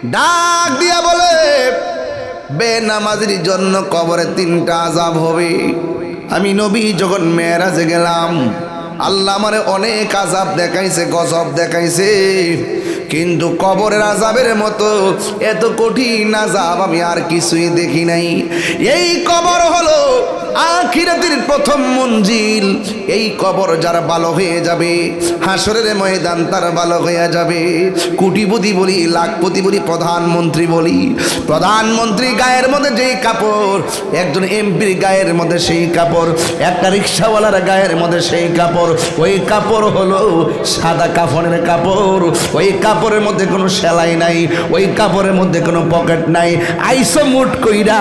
ডাক দিয়া বলে, বেনামাজির জন্য কবরে 3টা আযাব হবে। আমি নবী যখন মেরাজে গেলাম, আল্লাহ আমারে অনেক আযাব দেখাইছে, গজব দেখাইছে, কিন্তু কবরের আযাবের মতো এত কঠিন আযাব আমি আর কিছুই দেখি নাই। এই কবর হলো আখিরাতের প্রথম মঞ্জিল। এই কবর যার ভালো হয়ে যাবে, হাসরের ময়দান তার ভালো হয়ে যাবে। কোটিপতি বলি, লাখপতি বলি, প্রধানমন্ত্রী বলি, প্রধানমন্ত্রী গায়ের মধ্যে যেই কাপড়, একজন এমপির গায়ের মধ্যে সেই কাপড়, একটা রিক্সাওয়ালার গায়ের মধ্যে সেই কাপড়, ওই কাপড় হলো সাদা কাফনের কাপড়। ওই কাপড়ের মধ্যে কোনো সেলাই নাই, ওই কাপড়ের মধ্যে কোনো পকেট নাই। আইসো মুট কইরা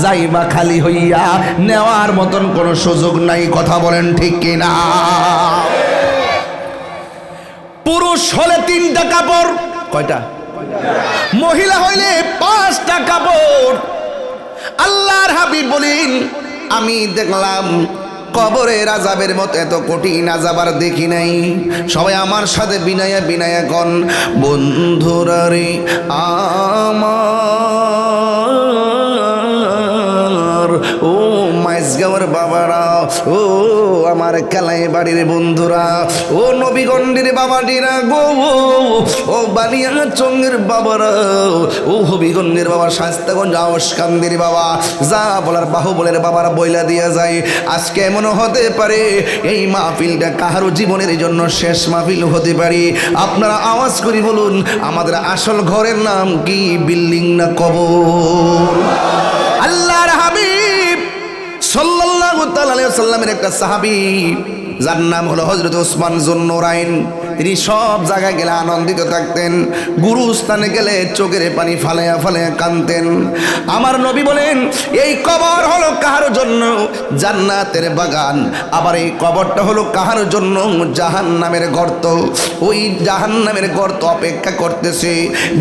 যাইবা খালি হইয়া, নেওয়ার মতন কোনো সুযোগ নাই। কথা বলেন ঠিক কিনা? পুরুষ হলে 3টা কাপড়, কয়টা? মহিলা হইলে 5টা কাপড়। আল্লাহর হাবিব বলেন, আমি দেখলাম কবরের আযাবের মতো এত কঠিন আযাব আর দেখি নাই। সবাই আমার সাথে বিনায়া বিনায়া কন, বন্ধুরা রে আমার, ও মাইজগাঁওয়ের বাবারা, ও আমার কালাই বাড়ির বন্ধুরা, ও নবীগঞ্জের বাবাটিরা গো, ও বানিয়াচঙ্গের বাবারা, ও হবিগঞ্জের বাবা, শাস্তাগঞ্জ আওয়াসকান্দির বাবা, যা বলার বাহুবলের বাবারা বইলা দিয়া যায়। আজকে এমনও হতে পারে এই মাহফিলটা কাহারও জীবনের জন্য শেষ মাহফিল হতে পারে। আপনারা আওয়াজ করি বলুন, আমাদের আসল ঘরের নাম কি? বিল্ডিং না কবর? আল্লাহর হাবিব সাল্লাল্লাহু তাআলা আলাইহি ওয়াসাল্লামের একটা সাহাবী, যার নাম হলো হযরত ওসমান যুন্নুরাইন। তিনি সব জায়গায় গেলে আনন্দিত থাকতেন, গুরুস্থানে গেলে চোখের পানি ফালাইয়া ফালাইয়া কাঁদতেন। আমার নবী বলেন, এই কবর হলো কাহার জন্য জান্নাতের বাগান, আবার এই কবরটা হলো কাহার জন্য জাহান্নামের গর্ত। ওই জাহান্নামের গর্ত অপেক্ষা করতেছে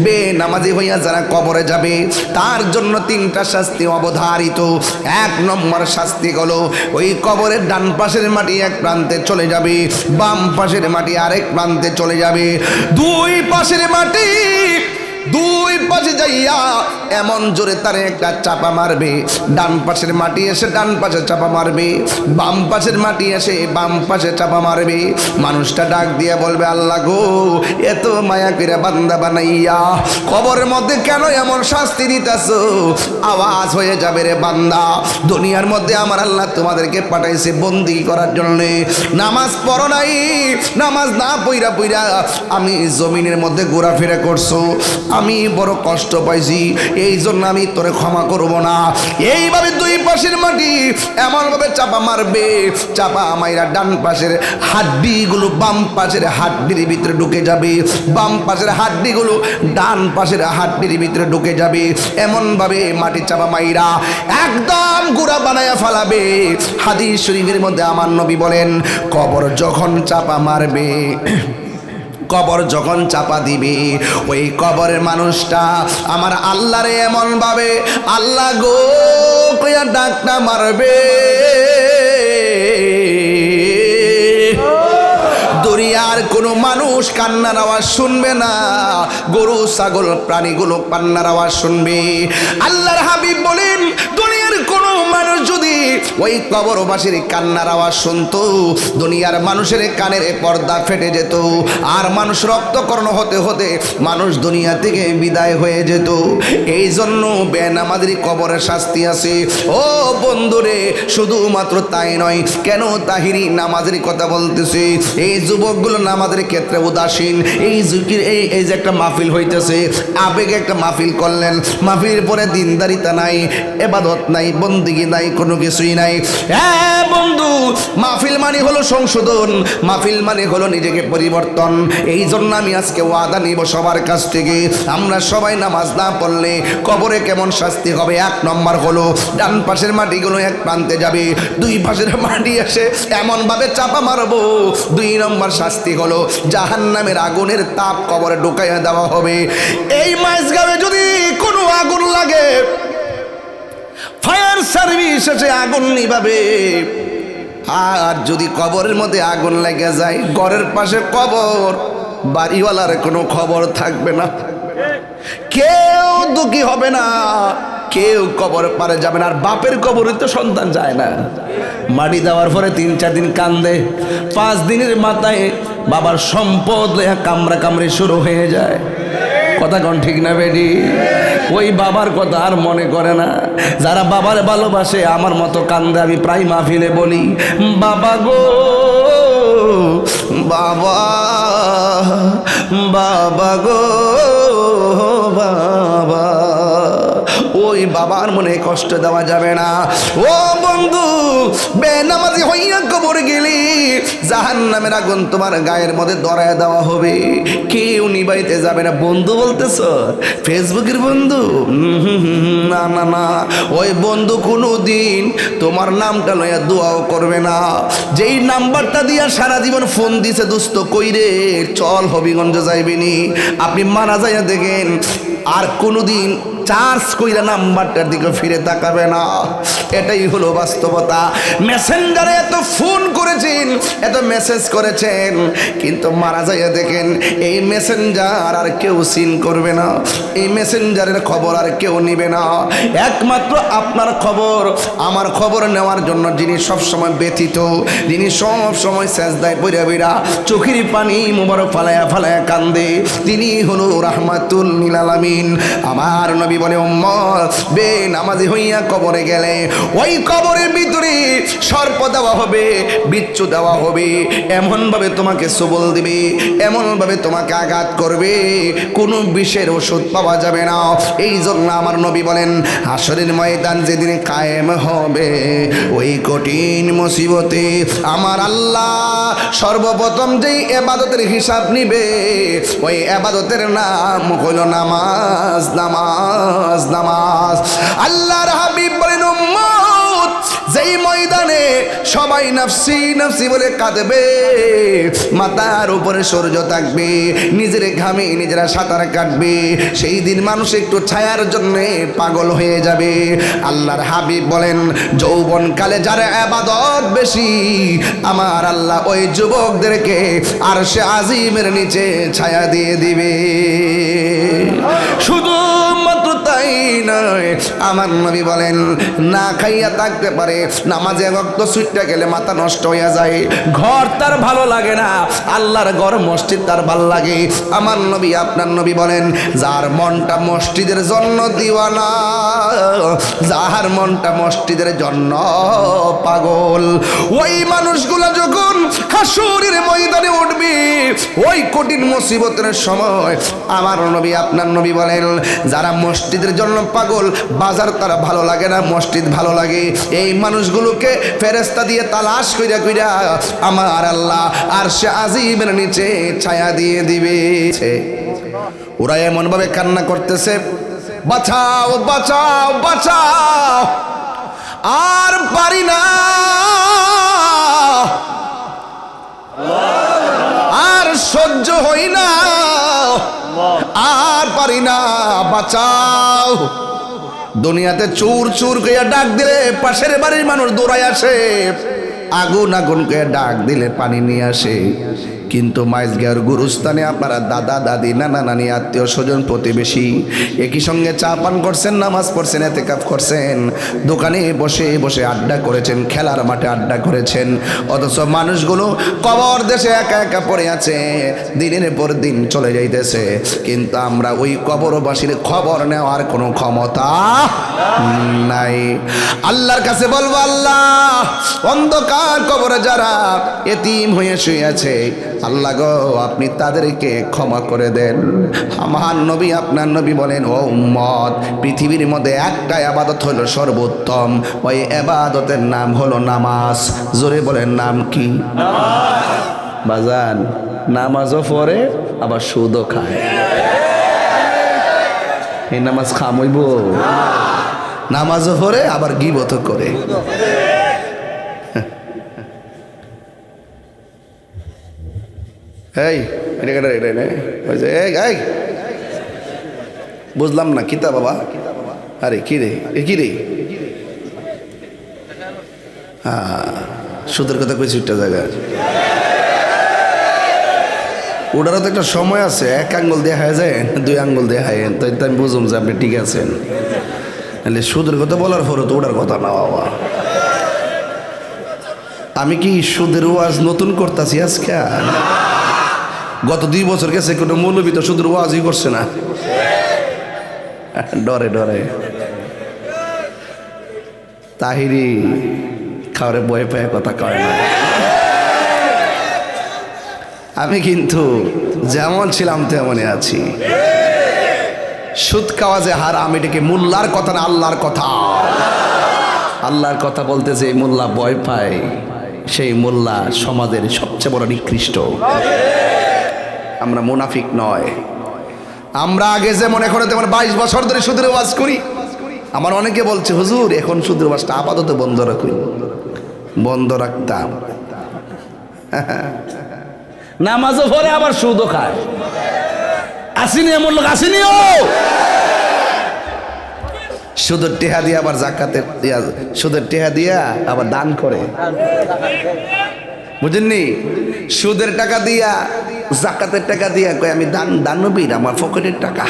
বেনামাজি হইয়া যারা কবরে যাবে, তার জন্য 3টা শাস্তি অবধারিত। 1 নম্বর শাস্তি হলো, ওই কবরের ডান পাশের মাটি এক প্রান্তে চলে যাবে, বাম পাশের মাটি আরেক প্রান্তে চলে যাবে। 2 পাশের মাটি 2 পাশে যাইয়া এমন জোরে তারে একটা চাপা মারবে, ডান পাশের মাটি এসে ডান পাশে চাপা মারবে, বাম পাশের মাটি এসে বাম পাশে চাপা মারবে। মানুষটা ডাক দিয়া বলবে, আল্লাহ গো, এত মায়া করে বান্দা বানাইয়া কবরের মধ্যে কেন এমন শাস্তি দিতেছো? আওয়াজ হয়ে যাবে, রে বান্দা, দুনিয়ার মধ্যে আমার আল্লাহ তোমাদেরকে পাঠাইছে বন্দি করার জন্য। নামাজ পড়ো নাই, নামাজ না পইরা পইরা আমি জমিনের মধ্যে ঘোরাফেরা করছো, আমি বড় কষ্ট পাইছি, এই জন্য আমি তোরে ক্ষমা করব না। এইভাবে 2 পাশের মাটি এমন ভাবে চাপা মারবে, চাপা মাইরা ডান পাশের হাড্ডিগুলো বাম পাশের হাড্ডির ভিতরে ঢুকে যাবে, বাম পাশের হাড্ডিগুলো ডান পাশের হাড্ডির ভিতরে ঢুকে যাবে। এমন ভাবে মাটি চাপা মাইরা একদম গুড়া বানায়া ফালাবে। হাদিস শরীফের মধ্যে আমার নবী বলেন, কবর যখন চাপা মারবে, কবর যখন চাপা দিবে, ওই কবরের মানুষটা আমার আল্লাহরে এমন ভাবে আল্লাহ গো কইয়া ডাকটা মারবে, দুনিয়ার কোনো মানুষ কান্নার আওয়াজ শুনবে না, গরু ছাগল প্রাণীগুলো কান্নার আওয়াজ শুনবে। আল্লাহর হাবিব বলেন, দুনিয়ার কোনো মানুষ যদি ওই কবরবাসীর কান্নার আওয়াজ শুনতো, দুনিয়ার মানুষের কানের পর্দা ফেটে যেত, আর মানুষ রক্তকর্ণ হতে হতে মানুষ দুনিয়া থেকে বিদায় হয়ে যেত। এই জন্য বেনামাজির কবরের শাস্তি আছে। ও বন্ধুরে, শুধুমাত্র তাই নয়, কেন তাহিরি নামাজের কথা বলতেছে? এই যুবকগুলো নামাজের ক্ষেত্রে উদাসীন। এই যুগের এই যে একটা মাহফিল হইতেছে, আবেগে একটা মাহফিল করলেন, মাহফিলের পরে দিনদারিতা নাই, ইবাদত নাই, বন্দেগী নাই, কোনো কিছুই নাই। হ্যাঁ বন্ধু, মাহফিল মানে হলো সংশোধন, মাহফিল মানে হলো নিজেকে পরিবর্তন। এই জন্য আমি আজকে ওয়াদা নিব সবার কাছ থেকে, আমরা সবাই নামাজ না পড়লে কবরে কেমন শাস্তি হবে। 1 নম্বর হলো, ডান পাশের মাটিগুলো এক প্রান্তে যাবে, 2 পাশের মাটি এসে এমন ভাবে চাপা মারবো। 2 নম্বর শাস্তি হলো, জাহান্নামের আগুনের তাপ কবরে ঢুকাইয়া দেওয়া হবে। এই মাইজগাঁওয়ে যদি কোনো আগুন লাগে, ফায়ার সার্ভিস এসে আগুন নিভাবে। আর যদি কবরের মধ্যে আগুন লেগে যায়, ঘরের পাশে কবর, বাড়িওয়ালার কোনো খবর থাকবে না। কেউ দুঃখী হবে না, কেউ কবর পারে যাবে না। আর বাপের কবরে তো সন্তান যায় না, মাটি দেওয়ার পরে 3-4 দিন কান্দে, 5 দিনের মাথায় বাবার সম্পদ কামড়া কামড়ি শুরু হয়ে যায়। কথা কোন ঠিক না বেডি? ওই বাবার কথা আর মনে করে না। যারা বাবার ভালোবাসে আমার মতো কান্দে। আমি প্রায় মাহফিলে বলি, বাবা গো বাবা, বাবা গো বাবা, ওই বাবার মনে কষ্ট দেওয়া যাবে না। ও বন্ধু, বেনামাজি হইয়া কবর গেলি জাহান্নামের আগুন তোমার গায়ের মধ্যে ধরায় দেওয়া হবে, কেউ নিবাইতে যাবে না। বন্ধু বলতেছ ফেসবুকের বন্ধু? না না না, ওই বন্ধু কোনো দিন তোমার নামটা লইয়া দোয়াও করবে না। যেই নাম্বারটা দিয়া সারা জীবন ফোন দিছে, দোস্ত কইরে চল হবিগঞ্জ যাইবেনি, আপনি মারা যাইয়া দেখেন আর কোনোদিন চার্জ কইরা নাম্বারটার দিকে ফিরে তাকাবে না। এটাই হলো বাস্তবতা। মেসেঞ্জারে এত ফোন করেছেন, এত মেসেজ করেছেন, কিন্তু মারা যাইয়া দেখেন এই মেসেঞ্জার আর কেউ সিন করবে না, এই মেসেঞ্জারের খবর আর কেউ নিবে না। একমাত্র আপনার খবর, আমার খবর নেওয়ার জন্য যিনি সবসময় ব্যথিত, যিনি সব সময় সেজদায় পড়ে পড়া চোখের পানি মুবারক ফালায়া ফালায়া কান্দে, তিনি হলো রাহমাতুল লিল আলামিন। আমার নবী বলে, উম্মত বেনামাজি হইয়া কবরে গেলে ওই কবরের ভিতরে সর্প দেওয়া হবে, বিচ্ছু দেওয়া হবে, এমন ভাবে তোমাকে সবল দিবে, এমন ভাবে তোমাকে আঘাত করবে, কোনো বিষের ওষুধ পাওয়া যাবে না। এই জন্য আমার নবী বলেন, হাসরের ময়দান যেদিন কায়েম হবে, ওই কঠিন মুসিবতে আমার আল্লাহ সর্বপ্রথম যেই ইবাদতের হিসাব নিবে, ওই ইবাদতের নাম হলো নামাজ। নামাজ নামাজ। আল্লাহর হাবিব বলেন, উম্মত যেই ময়দানে সবাই নাফসি নাফসি বলে কাঁদবে, মাথার উপরে সূর্য থাকবে, নিজের ঘামে নিজেরা সাঁতার কাটবে, সেই দিন মানুষ একটু ছায়ার জন্য পাগল হয়ে যাবে। আল্লাহর হাবিব বলেন, যৌবনকালে যার ইবাদত বেশি, আমার আল্লাহ ওই যুবকদেরকে আরশে আজিমের নিচে ছায়া দিয়ে দিবে। শুধু মাত্র তাই নয়, আমার নবী বলেন, না খাইয়া থাকতে পারে, নামাজে রক্ত ছুটতে গেলে মাথা নষ্ট হইয়া যায়, ঘর তার ভালো লাগে না, আল্লাহর ঘর মসজিদ তার ভালো লাগে। আমার নবী, আপনার নবী বলেন, যার মনটা মসজিদের জন্য দিওয়ানা, যার মনটা মসজিদের জন্য পাগল, ওই মানুষগুলা যখন হাসরের ময়দানে উঠবে, ওই কঠিন মুসিবতের সময় আমার নবী, আপনার নবী বলেন, যারা মসজিদের জন্য পাগল, বাজার তারা ভালো লাগে না, মসজিদ ভালো লাগে, এই মানুষগুলোকে ফেরেশতা দিয়ে তালাশ কইরা কইরা আমার আল্লাহ আরশে আজিমের নিচে ছায়া দিয়ে দিবে। ওরা এমন ভাবে কান্না করতেছে, বাঁচাও বাঁচাও বাঁচাও, আর পারি না, আর সহ্য হই না, আর পারি না, বাঁচাও। দুনিয়াতে চুর চুর কইয়া ডাক দিলে পাশের বাড়ির মানুষ দৌড়ায় আসে, আগুন আগুন কইয়া ডাক দিলে পানি নিয়ে আসে। কিন্তু মাইজগাঁওয়ের গুরুস্থানে আপনারা দাদা দাদি নানা নানি আত্মীয় স্বজন প্রতিবেশী একই সঙ্গে চা পান করছেন, নামাজ পড়ছেন, এতেকাফ করছেন, দোকানে বসে বসে আড্ডা করেছেন, খেলার মাঠে আড্ডা করেছেন, অথচ মানুষগুলো কবর দেশে একা একা পড়ে আছে, দিনের পর দিন চলে যাইতেছে। কিন্তু আমরা ওই কবরবাসীর খবর নেওয়ার কোনো ক্ষমতা নাই। আল্লাহর কাছে বলবো, আল্লাহ অন্ধকার কবরে যারা এতিম হয়ে শুয়ে আছে, আল্লাহ গো আপনি তাদেরকে ক্ষমা করে দেন। আমার নবী, আপনার নবী বলেন, ও উম্মত, পৃথিবীর মধ্যে একটা ইবাদত হলো সর্বোত্তম, ওই ইবাদতের নাম হলো নামাজ। জোরে বলেন, নাম কি? বাজান, নামাজও পড়ে আবার সুদও খায়, এই নামাজ খামইব? নামাজও পড়ে আবার গীবতও করে। এই বুঝলাম না কিতা বাবা, আরে কি রে, কি রে? হ্যাঁ, সুদের কথা কইছি একটা জায়গায়। ওটারও তো একটা সময় আছে, এক আঙ্গুল দিয়ে হয়ে যায়, দুই আঙ্গুল দিয়ে হায়েন, তাই তো আমি বুঝুম যে আপনি ঠিক আছেন। তাহলে সুদের কথা বলার পরে তো ওটার কথা না বাবা। আমি কি সুদের ওয়াজ নতুন করতেছি আজকে? গত 2 বছর গেছে কোনো মৌলবী তো সুদের ওয়াজই করছে না, ডরে ডরে। তাহিরি খাওয়ারে বয়ে পায়ে কথা কয় না। আমি কিন্তু যেমন ছিলাম তেমনই আছি। সুদ খাওয়া যে হারাম, এটাকে মোল্লার কথা না, আল্লাহর কথা। আল্লাহর কথা বলতে যে মোল্লা ভয় পায়, সেই মোল্লা সমাজের সবচেয়ে বড় নিকৃষ্ট। আমরা মুনাফিক নয়। আমরা আগে যে মনে করে তেমন 22 বছর ধরে সুদের ওয়াজ করি। আমার অনেকে বলছে হুজুর এখন সুদের ওয়াজটা আপাতত বন্ধ রাখুন। বন্ধ রাখতাম, নামাজও পড়ে আবার সুদও খায়। আসিনি এমন লোক, আসিনিও। সুদের টেহা দিয়ে আবার জাকাতের দিয়া, সুদের টেহা দিয়া আবার দান করে, বুঝেননি? সুদের টাকা দিয়া, জাকাতের টাকা দিয়া কয় আমি দানবীর, আমার পকেটের টাকা।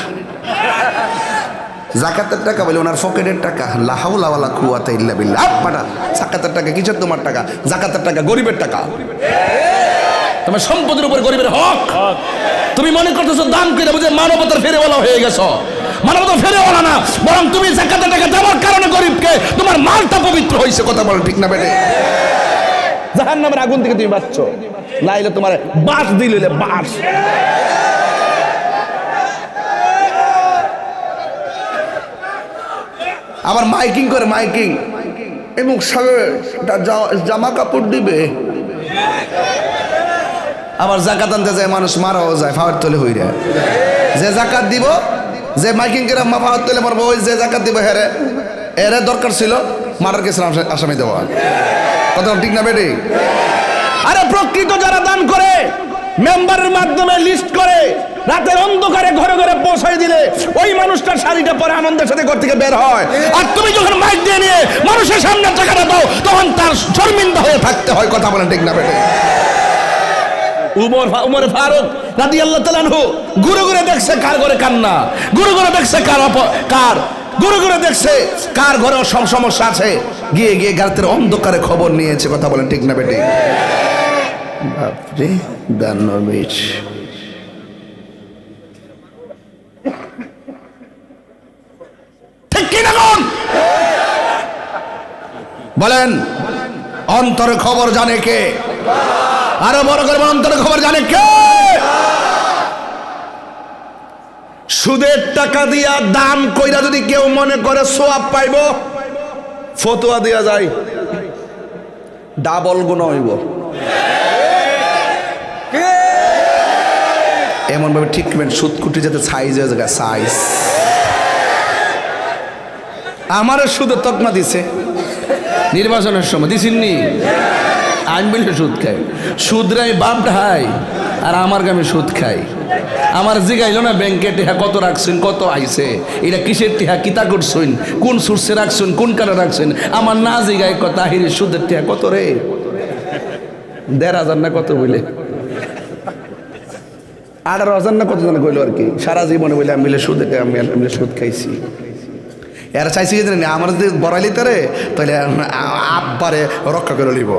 জাকাতের টাকা বলে ওনার পকেটের টাকা। লা হাওলা ওয়ালা কুওয়াতা ইল্লা বিল্লাহ। আপনারা জাকাতের টাকা কিসের? তোমার টাকা। জাকাতের টাকা গরিবের টাকা। তোমার সম্পদের উপর গরিবের হক। তুমি মনে করতেছো দান করে বুঝে মানবতার ফেরেওয়ালা হয়ে গেছো। মানবতা ফেরেওয়ালা না, বরং তুমি জাকাতের টাকা দেওয়ার কারণে গরিবকে তোমার মালটা পবিত্র হয়েছে। কথা বলো ঠিক না বেটে? জাহান্নামের আগুন থেকে তুমি বাঁচছো, নাইলে তোমার বাস দিলে বাস। আবার মাইকিং করে, মাইকিং এবং জামা কাপড় দিবে। আবার জাকাত আনতে যায় মানুষ মারাও যায়, ফাওয়ার তলে হইরে। যে জাকাত দিব, যে মাইকিং করে ফাওয়ার তলে মারবো, ওই যে জাকাত দিব হেরে, এরে দরকার ছিল মারার কেসে আসামি দেওয়া। কথা ঠিক না বেটি? আরে প্রকৃত যারা দান করে, মেম্বারের মাধ্যমে লিস্ট করে রাতের অন্ধকারে ঘরে ঘরে পৌঁছাই দিলে ওই মানুষটার শাড়িটা পরে আনন্দের সাথে ঘর থেকে বের হয়। আর তুমি যখন মাইক দিয়ে নিয়ে মানুষের সামনে টাকাটা দাও, তখন তার শর্মিন্দা হয়ে থাকতে হয়। কথা বলেন ঠিক না বেটি? উমর ফারুক রাদিয়াল্লাহু তাআলা আনহু ঘুরে ঘুরে দেখছে কার ঘরে কান্না, ঘুরে ঘুরে দেখছে ঘুরে ঘুরে দেখছে কার ঘরে সমস্যা আছে, গিয়ে গিয়ে গাতের অন্ধকারে খবর নিয়েছে। কথা বলেন ঠিক না বেটি? বাপরে দানবীর। ঠিক কি না বলেন? অন্তরে খবর জানে কে? আরো বড় করে অন্তরে খবর জানে কে? সুদের টাকা দিয়া দান কইরা যদি কেউ মনে করে সওয়াব পাইব, ফতোয়া দেয়া যায় ডাবল গুনাহ হইব। এমন ভাবে ট্রিটমেন্ট সুদ কুটি যাতে সাইজ হয়ে যায়, সাইজ। আমারও সুদের তকমা দিছে নির্বাচনের সময়, দিছিননি? আমি বলি সুদ খাই, সুদরাই বাপ ঢাই, আর আমার গ্রামে সুদ খাই। আমার জিগাইল না ব্যাংকে টেহা কত রাখছেন, কত আইছে, এটা কিসের টেহা, কিতা করছেন, কোন সোর্সে রাখছেন, কোন কারে রাখছেন। আমার না জিগাই কথা হিরে সুদের টেহা কত রে, ১,৫০০ না কত বলে, ১৮,০০০ না কত জন কইল আর কি। সারা জীবনে বলে আমি বলে সুদের টেহা, আমি সুদ খাইছি। এরা চাইছি আমার যদি বড়াইলি তারে, তাহলে আব্বারে রক্ষা করে লিব।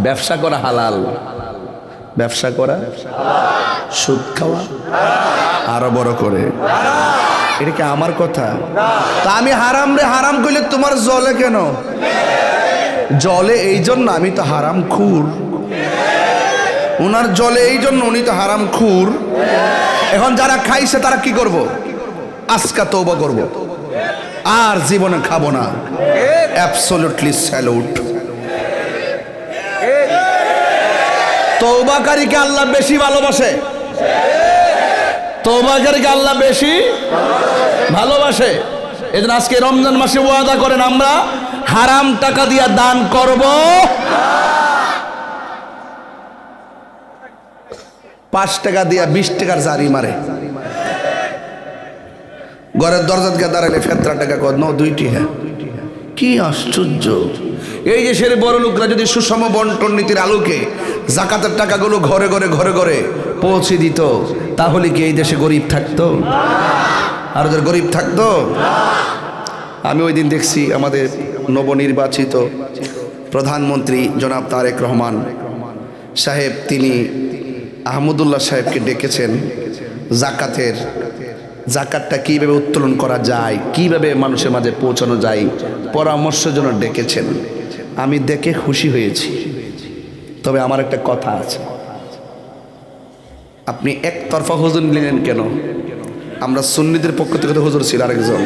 ব্যবসা করা হালাল, ব্যবসা করা, সুদ খাওয়া আরো বড় করে। এটা কি আমার কথা? তা আমি হারাম রে হারাম কইলে তোমার জলে কেন? জলে এই জন্য আমি তো হারাম খুর। উনার জলে এই জন্য, উনি তো হারাম খুর। এখন যারা খাইছে তারা কি করব? আজকা তওবা করব, আর জীবনে খাবো না। Absolutely salute. তওবাকারীকে আল্লাহ বেশি ভালোবাসে, তওবাকারীকে আল্লাহ বেশি ভালোবাসে। এজন্য আজকে রমজান মাসে ওয়াদা করেন আমরা হারাম টাকা দিয়া দান করব। 5 টাকা দিয়া 20 টাকার জারি মারে। ঘরের দরজাত গিয়ে দাঁড়ালে ফেতরা টাকা কত ন 2 টাকা। কি আশ্চর্য! এই দেশের বড় লোকরা যদি সুষম বন্টন নীতির আলোকে জাকাতের টাকাগুলো ঘরে ঘরে ঘরে ঘরে পৌঁছে দিত, তাহলে কি এই দেশে গরিব থাকতো? আর ওদের গরিব থাকতো? আমি ওই দিন দেখছি আমাদের নবনির্বাচিত প্রধানমন্ত্রী জনাব তারেক রহমান সাহেব, তিনি আহমদুল্লাহ সাহেবকে ডেকেছেন জাকাতটা কিভাবে উত্তোলন করা যায়, কিভাবে মানুষের মাঝে পৌঁছানো যায়, পরামর্শের জন্য ডেকেছেন। আমি দেখে খুশি হয়েছি। তবে আমার একটা কথা আছে, আপনি একতরফা হুজুর নিলেন কেন? আমরা সুন্নিদের পক্ষ থেকে তো হুজুর ছিল আরেকজন।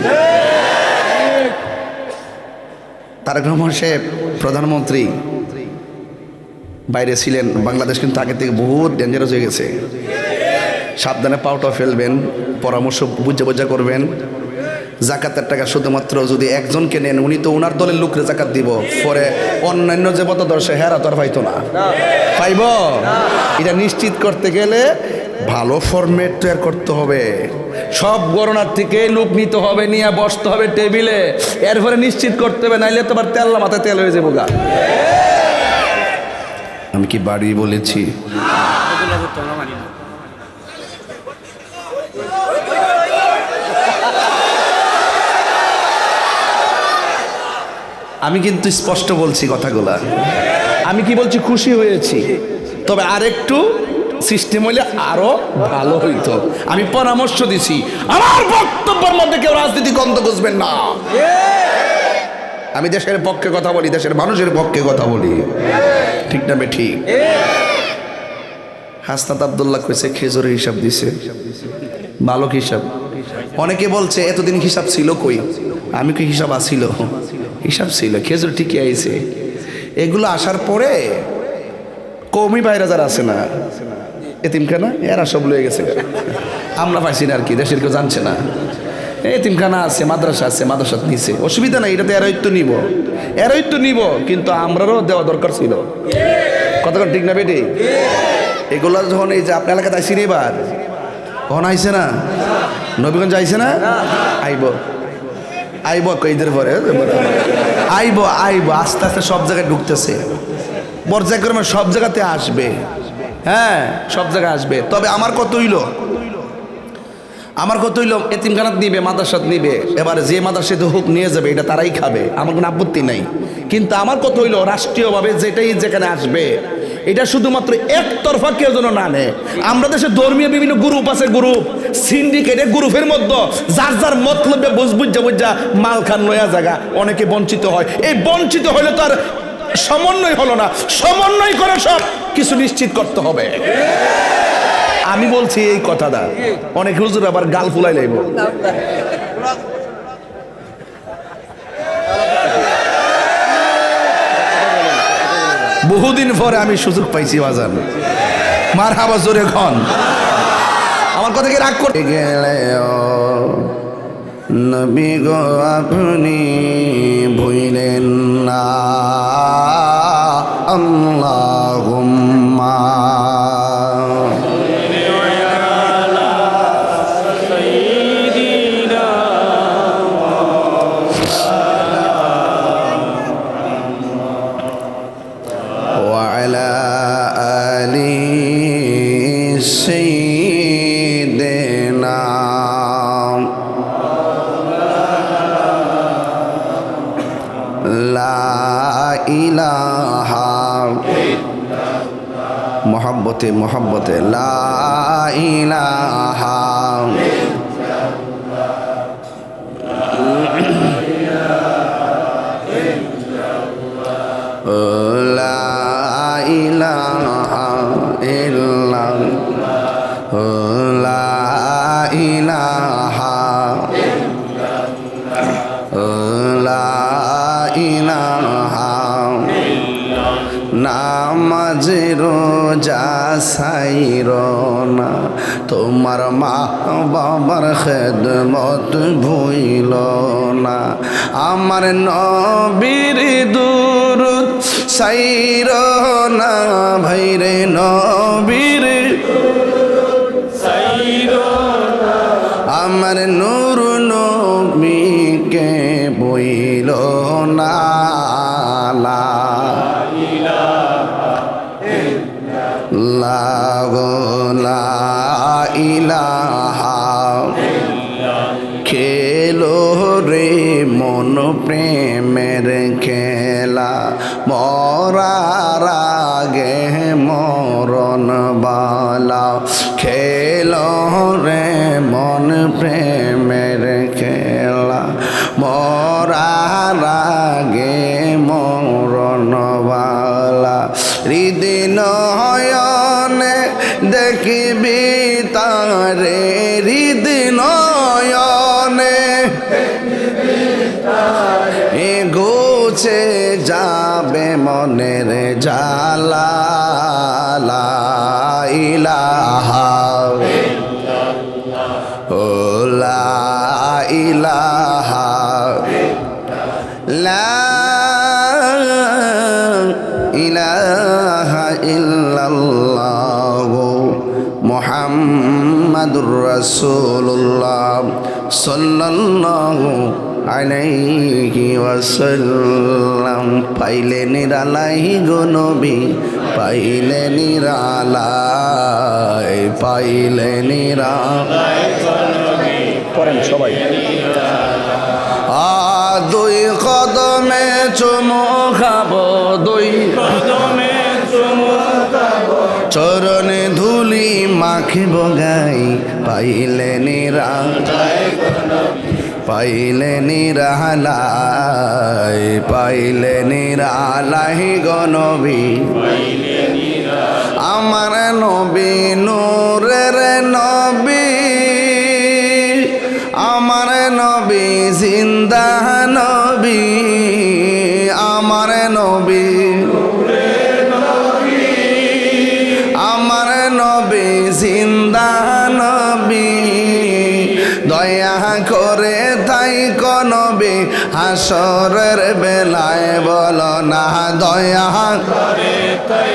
তারেক রহমান সাহেব প্রধানমন্ত্রী বাইরে ছিলেন, বাংলাদেশ কিন্তু আগে থেকে বহুত ডেঞ্জারাস হয়ে গেছে। সাবধানে পাউটা ফেলবেন, পরামর্শ বুঝা করবেন। জাকাতের টাকা শুধুমাত্র যদি একজনকে নেন, উনি তো ওনার দলের লোকরে জাকাত দিব, পরে অন্যান্য যে মতদর্শে হেরা তো আর পাইতো না, পাইব? এটা নিশ্চিত করতে গেলে ভালো ফরম্যাট তৈরি করতে হবে। সব গণনার থেকে লোক নিতে হবে, নিয়ে বসতে হবে টেবিলে, এরপরে নিশ্চিত করতে হবে, নাইলে তো আবার তেল মাথায় তেল হয়ে যাবো গা। আমি কি বাড়ি বলেছি? আমি কিন্তু স্পষ্ট বলছি কথাগুলা। আমি কি বলছি? খুশি হয়েছি, তবে আরেকটু সিস্টেম হইলে আরো ভালো হইতো। আমি পরামর্শ দিছি, আমার বক্তব্যের মধ্যে কেউ রাজনীতি গন্ধ বুঝবেন না। আমি দেশের পক্ষে কথা বলি, দেশের মানুষের পক্ষে কথা বলি, ঠিক না বে ঠিক? হাসনাত আব্দুল্লাহ কইছে খেজুরের হিসাব দিছে, ভালো হিসাব। অনেকে বলছে এতদিন হিসাব ছিল কই? আমি কি হিসাব আসিল? হিসাব ছিল, খেজুর ঠিকই আইছে। এগুলো আসার পরে কওমি ভাইরা যারা আছে না, এতিমখানা, এরা সব লয়ে গেছে। আমরা পাইছি না আর কি, দেশের কেউ জানছে না। এতিমখানা আছে, মাদ্রাসা আছে, মাদ্রাসা নিছে, অসুবিধা নাই, এটাতে এরাই তো নিব, কিন্তু আমরারও দেওয়া দরকার ছিল। কতক্ষণ ঠিক না বেটি? এগুলো যখন এই যে আপনার এলাকাতে আইসি এবার, কখন আইসে না? নবীগঞ্জ আইসে না? আইব কইদের পরে আইব আস্তে আস্তে সব জায়গায় ঢুকতেছে, পর্যায়ক্রমে সব জায়গাতে আসবে। হ্যাঁ, সব জায়গায় আসবে। তবে আমার কত হইল এতিমখানাত নিবে, মাদ্রাসাত নিবে, এবার যে মাদ্রাসাতে হোক নিয়ে যাবে, এটা তারাই খাবে, আমার কোনো আপত্তি নাই। কিন্তু আমার কত হইল রাষ্ট্রীয়ভাবে যেটাই যেখানে আসবে, এটা শুধুমাত্র একতরফা কেউ যেন না নেয়। আমরা দেশে ধর্মীয় বিভিন্ন গ্রুপ আছে, গ্রুপ সিন্ডিকেট, গ্রুপের মধ্যে যার যার মতলবে বুঝা মাল খান লয়া জায়গা, অনেকে বঞ্চিত হয়। এই বঞ্চিত হলে তো আর সমন্বয় হলো না, সমন্বয় করে সব কিছু নিশ্চিত করতে হবে। আমি বলছি এই কথাটা, অনেক হুজুর আবার গাল ফুলাই লাইব। বহুদিন পরে আমি সুযোগ পাইছি বাজান, মারহাবা জোরে খন। আমার কথা কি রাগ করতে গেলে নবী গো আপনি ভুইলেন না, আল্লাহুম্মা মোহাব্বতে লা ইলাহা লা ইলাহা ইল্লাল্লাহ, লা ইলাহা লা ইলাহা। নামাজ রোজা সাইর না, তোমার মা বাবার খেদমত ভুইল না, আমার নবীর দুরূদ সাইর না ভাইরে, নবীর আমার নূর নবীকে বইল না লা ইলাহা খেলো রে মন প্রেমের খেলা মরার আগে মরণ বালা খেলো রে মন প্রেমের খেলা মরার আগে মরণ বালা হৃদয় দেখবি তারে হৃদয় গোছে যাবে মনের জালা লা ইলাহা ও লা ইলাহা লা ইলাহা ইল্লাল্লাহ মুহাম্মাদুর রাসূলুল্লাহ সাল্লাল্লাহু আলাইহি ওয়াসাল্লাম পাইলে নিরালাই গো নবী পাইলে নিরালাই পাইলে নিরালাই পড়েন সবাই দুই কদমে চুমু খাবো দুই কদমে চুমু খাবো চরণে ধুলি মাখিব গাই পাইলে নিরালাই পাইলে নিরালাই পাইলে নিরালাই গো নবী আমার নবী নূরের নবী আমার নবী জিন্দা নবী আমার নবী আমার নবী জিন্দা নবী দয়া করে তাই নবী হাসরের বেলায় বলো না দয়া করে তাই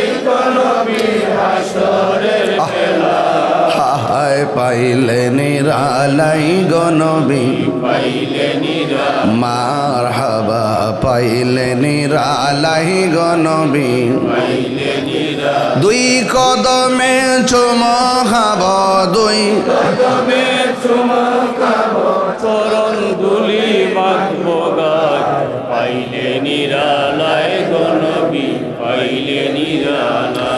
নবী হাসরের বেলায় পাইলে নিরালাই গো নবী পাইলে নিরালাই মারহাবা পাইলে নিরালাই গো নবী পাইলে নিরালাই দুই কদমে চুমু খাবো দুই কদমে চুমু খাবো চরণ ধুলি মাখবো গায় পাইলে নিরালাই গো নবী পাইলে নিরালাই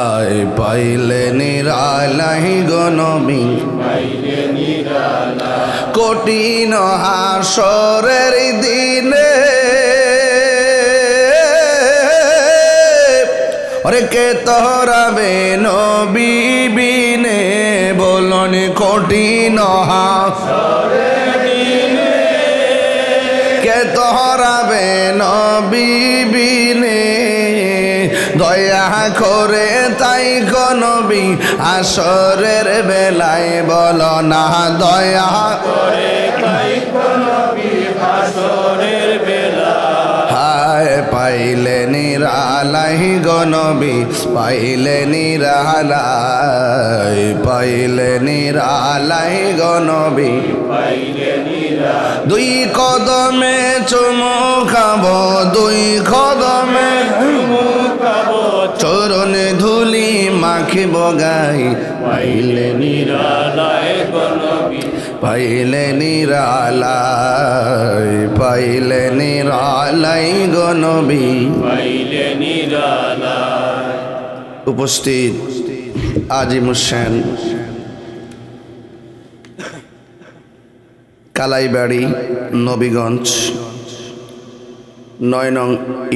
আয় পাইলে নিরালাই গো নবী পাইলে নিরালাই কঠিন হাসরের দিনে ওরে কে তোরাবে নবী বিনে বলন কঠিন হাসরের দিনে কে তোরাবে নবী বিনে দয়া করে তাই গো নবী হাসরের বেলায় বলো না দয়া করে তাই গো নবী হাসরের বেলায় হায় পাইলে নিরালাই গো নবী পাইলে নিরালাই পাইলে নিরালাই গো নবী পাইলে নিরালাই দুই কদমে চুমু খাবো দুই কদমে চুমু খাবো চরণে ধুলি মাখিব গাই পাইলে নিরালাই গো নবী পাইলে নিরালাই পাইলে নিরালাই গো নবী পাইলে নিরালাই উপস্থিত আজিম হোসেন কালাইবাড়ি নবীগঞ্জ ৯ নং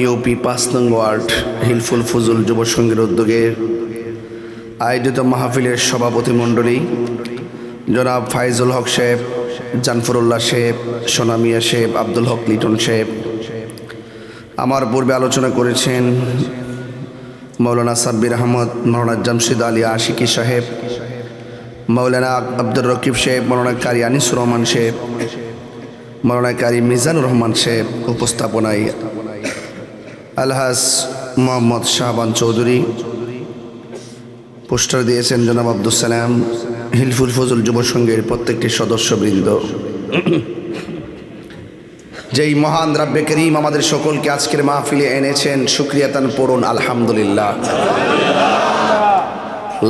ইউপি ৫ নং ওয়ার্ড হিলফুল ফুজুল যুব সংঘের উদ্যোগে আয়োজিত মাহফিলের সভাপতি মণ্ডলী জনাব ফাইজুল হক সাহেব, জানফরুল্লাহ সাহেব, সোনামিয়া সাহেব, আব্দুল হক লিটন সাহেব, আমার পূর্বে আলোচনা করেছেন মৌলানা সাব্বির আহমদ, মৌলানা জামশেদ আলী আশিকি সাহেব, মৌলানা আব্দুর রকিব সাহেব, মৌলানা কারি আনিসুর রহমান সাহেব, মৌলানা কারি মিজানুর রহমান সাহেব। উপস্থাপনায় আলহাজ মোহাম্মদ শাহবান চৌধুরী, পোস্টার দিয়েছেন জনাব আব্দুল সালাম। হিলফুল ফজল যুব সংঘের প্রত্যেকটি সদস্যবৃন্দ, যেই মহান রাব্বে করিম আমাদের সকলকে আজকের মাহফিলে এনেছেন, শুকরিয়া তান পড়ুন আলহামদুলিল্লাহ।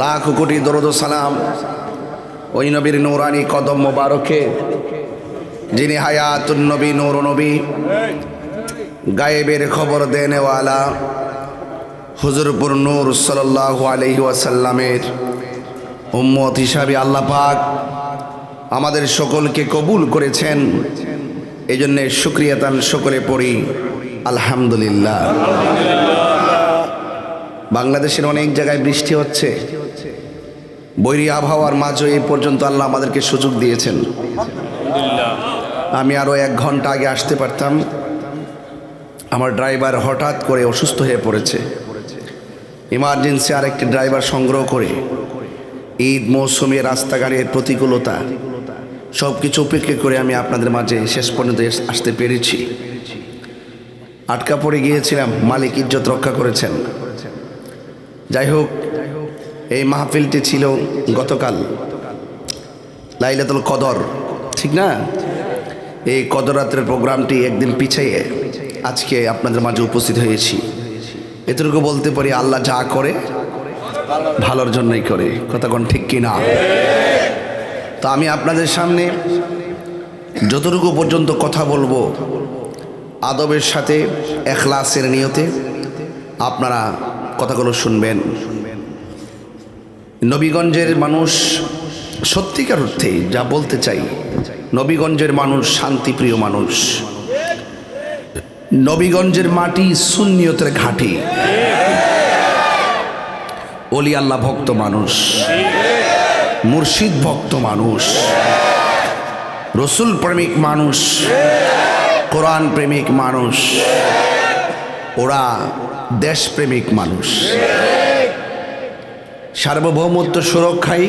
লাখ কোটি দরুদ ও সালাম ওই নবীর নূরানি কদম মোবারকে, যিনি হায়াতুন নবী, নূর নবী, গায়েবের খবর দেনেওয়ালা হুজুরপুর নূর সাল্লাল্লাহু আলাইহি ওয়াসাল্লামের উম্মত হিসাবে আল্লাহ পাক আমাদের সকলকে কবুল করেছেন। এই জন্যে শুকরিয়া তান সকলে পড়ি আলহামদুলিল্লাহ। বাংলাদেশের অনেক জায়গায় বৃষ্টি হচ্ছে, বৈরী আবহাওয়ার মাঝে এই পর্যন্ত আল্লাহ আমাদেরকে সুযোগ দিয়েছেন। আমি আরও 1 ঘন্টা আগে আসতে পারতাম, আমার ড্রাইভার হঠাৎ করে অসুস্থ হয়ে পড়েছে। ইমার্জেন্সি আরেকটি ড্রাইভার সংগ্রহ করে ঈদ মৌসুমে রাস্তাঘাটের প্রতিকূলতা সব কিছু উপেক্ষা করে আমি আপনাদের মাঝে শেষ পর্যন্ত আসতে পেরেছি। আটকা পড়ে গিয়েছিলাম, মালিক ইজ্জত রক্ষা করেছেন। যাই হোক, এই মাহফিলটি ছিল গতকাল লাইলাতুল কদর, ঠিক না? এই কদর রাতের প্রোগ্রামটি একদিন পিছিয়ে আজকে আপনাদের মাঝে উপস্থিত হয়েছি। এতটুকু বলতে পারি, আল্লাহ যা করে ভালোর জন্যই করে, কথা কোন ঠিক কিনা? তো আমি আপনাদের সামনে যতটুকু পর্যন্ত কথা বলবো আদবের সাথে, এখলাসের নিয়তে আপনারা কথাগুলো শুনবেন। নবীগঞ্জের মানুষ সত্যিকার অর্থে যা বলতে চাই, নবীগঞ্জের মানুষ শান্তিপ্রিয় মানুষ। নবীগঞ্জের মাটি সুন্নিয়তের ঘাঁটি, ওলি আল্লাহ ভক্ত মানুষ, মুর্শিদ ভক্ত মানুষ, রসুল প্রেমিক মানুষ, কোরআন প্রেমিক মানুষ, ওরা দেশপ্রেমিক মানুষ। সার্বভৌমত্ব সুরক্ষায়,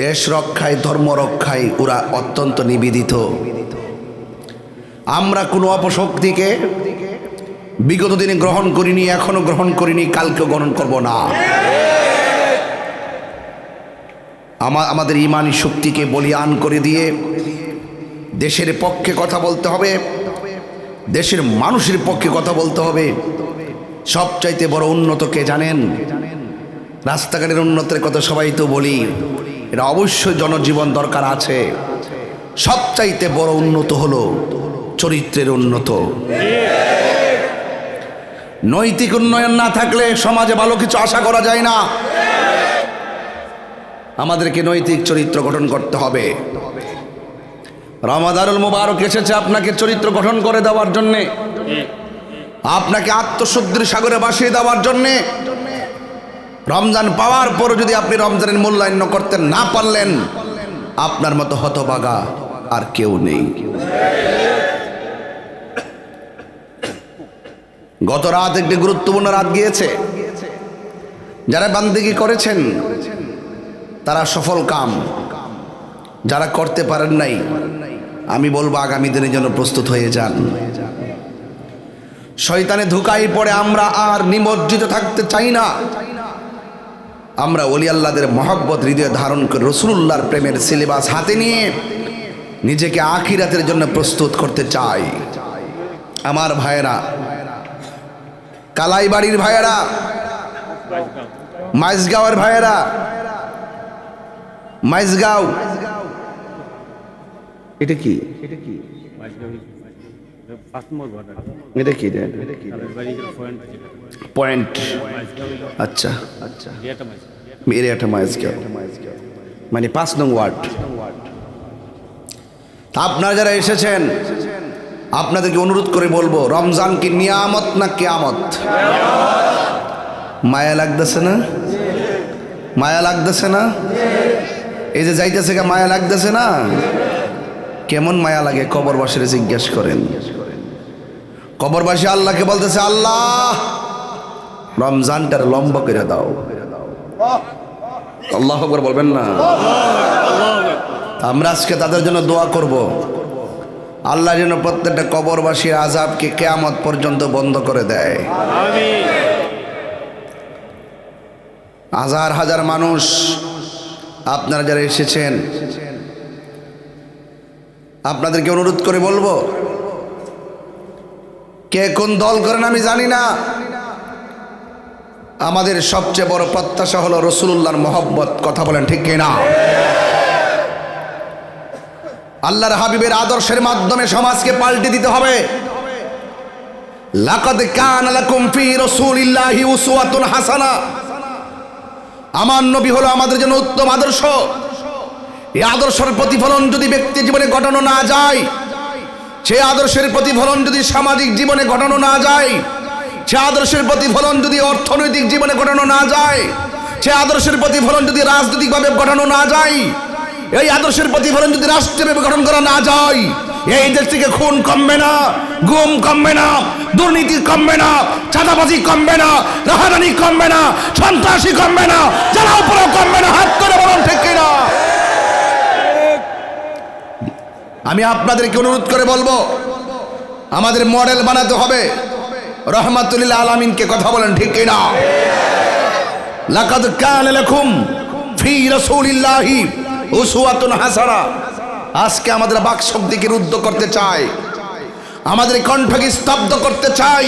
দেশ রক্ষায়, ধর্ম রক্ষায় ওরা অত্যন্ত নিবেদিত। আমরা কোনো অপশক্তিকে বিগত দিনে গ্রহণ করিনি, এখনো গ্রহণ করিনি, কালকে গ্রহণ করব না। আমাদের ইমানি শক্তিকে বলিয়ান করে দিয়ে দেশের পক্ষে কথা বলতে হবে, দেশের মানুষের পক্ষে কথা বলতে হবে। সবচাইতে বড় উন্নত কে জানেন? রাস্তাঘাটের উন্নতের কথা সবাই তো বলি, এটা অবশ্যই জনজীবন দরকার আছে। সবচাইতে বড় উন্নত হলো চরিত্রের উন্নত। নৈতিক উন্নয়ন না থাকলে সমাজে ভালো কিছু আশা করা যায় না। আমাদেরকে নৈতিক চরিত্র গঠন করতে হবে। রমাদানুল মুবারক এসেছে আপনাকে চরিত্র গঠন করে দেওয়ার জন্যে, আপনাকে আত্মশুদ্ধির সাগরে ভাসিয়ে দেওয়ার জন্যে। রমজান পাওয়ার পর যদি আপনি রমজানের মূল্যায়ন করতে না পারলেন, আপনার মতো হতভাগা আর কেউ নেই। গত রাত একটি গুরুত্বপূর্ণ রাত গিয়েছে। যারা বান্দিগি করেছেন তারা সফল কাম, যারা করতে পারেন নাই আমি বলবো আগামী দিনের জন্য প্রস্তুত হয়ে যান। শয়তানে ধোঁকায় পড়ে আমরা আর নিমজ্জিত থাকতে চাই না। আমরা ওলি আল্লাহদের মহব্বত হৃদয়ে ধারণ করে রসুলুল্লাহর প্রেমের সিলেবাস হাতে নিয়ে নিজেকে আখিরাতের জন্য প্রস্তুত করতে চাই। আমার ভাইয়েরা, কালাইবাড়ির ভাইয়েরা, মাইজগাঁওয়ের ভাইয়েরা, মাইজগাঁও এটা কি? এটা কি? পয়েন্ট। আচ্ছা আচ্ছা, এরিয়াটা মাইজগাঁও, মানে 5 নং ওয়ার্ড। আপনারা যারা এসেছেন আপনাদেরকে অনুরোধ করে বলবো, রমজান কি নিয়ামত না কিয়ামত? মায়া লাগতেছে না? মায়া লাগতেছে না? এই যে যাইতেছে মায়া লাগতেছে না? কেমন মায়া লাগে কবরবাসীরা জিজ্ঞাসা করেন। কবরবাসী আল্লাহকে বলতেছে, আল্লাহ রমজানটার লম্বা করে দাও। আল্লাহু আকবার বলবেন না? আমরা আজকে তাদের জন্য দোয়া করব, আল্লাহ যেন প্রত্যেকটা কবরবাসীর আযাবকে কিয়ামত পর্যন্ত বন্ধ করে দেয়। আমিন। হাজার হাজার মানুষ আপনারা যারা এসেছেন আপনাদেরকে অনুরোধ করে বলবো, কে কোন দল করেন আমি জানি না, আমাদের সবচেয়ে বড় প্রত্যাশা হলো রাসূলুল্লাহর মহব্বত। কথা বলেন ঠিক কিনা? আল্লাহর হাবিবের আদর্শের মাধ্যমে সমাজকে পাল্টে দিতে হবে। লাকাদ কানা লাকুম ফি রাসূলিল্লাহি উসওয়াতুন হাসানা, আমার নবী হলো আমাদের জন্য উত্তম আদর্শ। এই আদর্শের প্রতিফলন যদি ব্যক্তি জীবনে ঘটানো না যায়, সেই আদর্শের প্রতিফলন যদি সামাজিক জীবনে ঘটানো না যায়, সে আদর্শের প্রতিফলন যদি অর্থনৈতিক জীবনে ঘটানো না যায়, সে আদর্শের প্রতিফলন যদি রাজনৈতিকভাবে ঘটানো না যায়, এই আদর্শের প্রতিফলন যদি রাষ্ট্রীয়ভাবে গঠন করা না যায়, এই দেশ থেকে খুন কমবে না, গুম কমবে না, দুর্নীতি কমবে না, চাঁদাবাজি কমবে না, রাহাজানি কমবে না, সন্ত্রাসী কমবে না, যারা উপরেও কমবে না। হাত করে বলুন ঠিক কিনা? আমি আপনাদেরকে অনুরোধ করে বলবো, আমাদের মডেল বানাতে হবে রাহমাতুল আলামিনকে। কথা বলেন ঠিক কিনা? লাকাদ কানা লাকুম ফি রাসূলিল্লাহি উসওয়াতুন হাসানা। আজকে আমাদের বাক শক্তিকে রুদ্ধ করতে চাই, আমাদের কণ্ঠকে স্তব্ধ করতে চাই।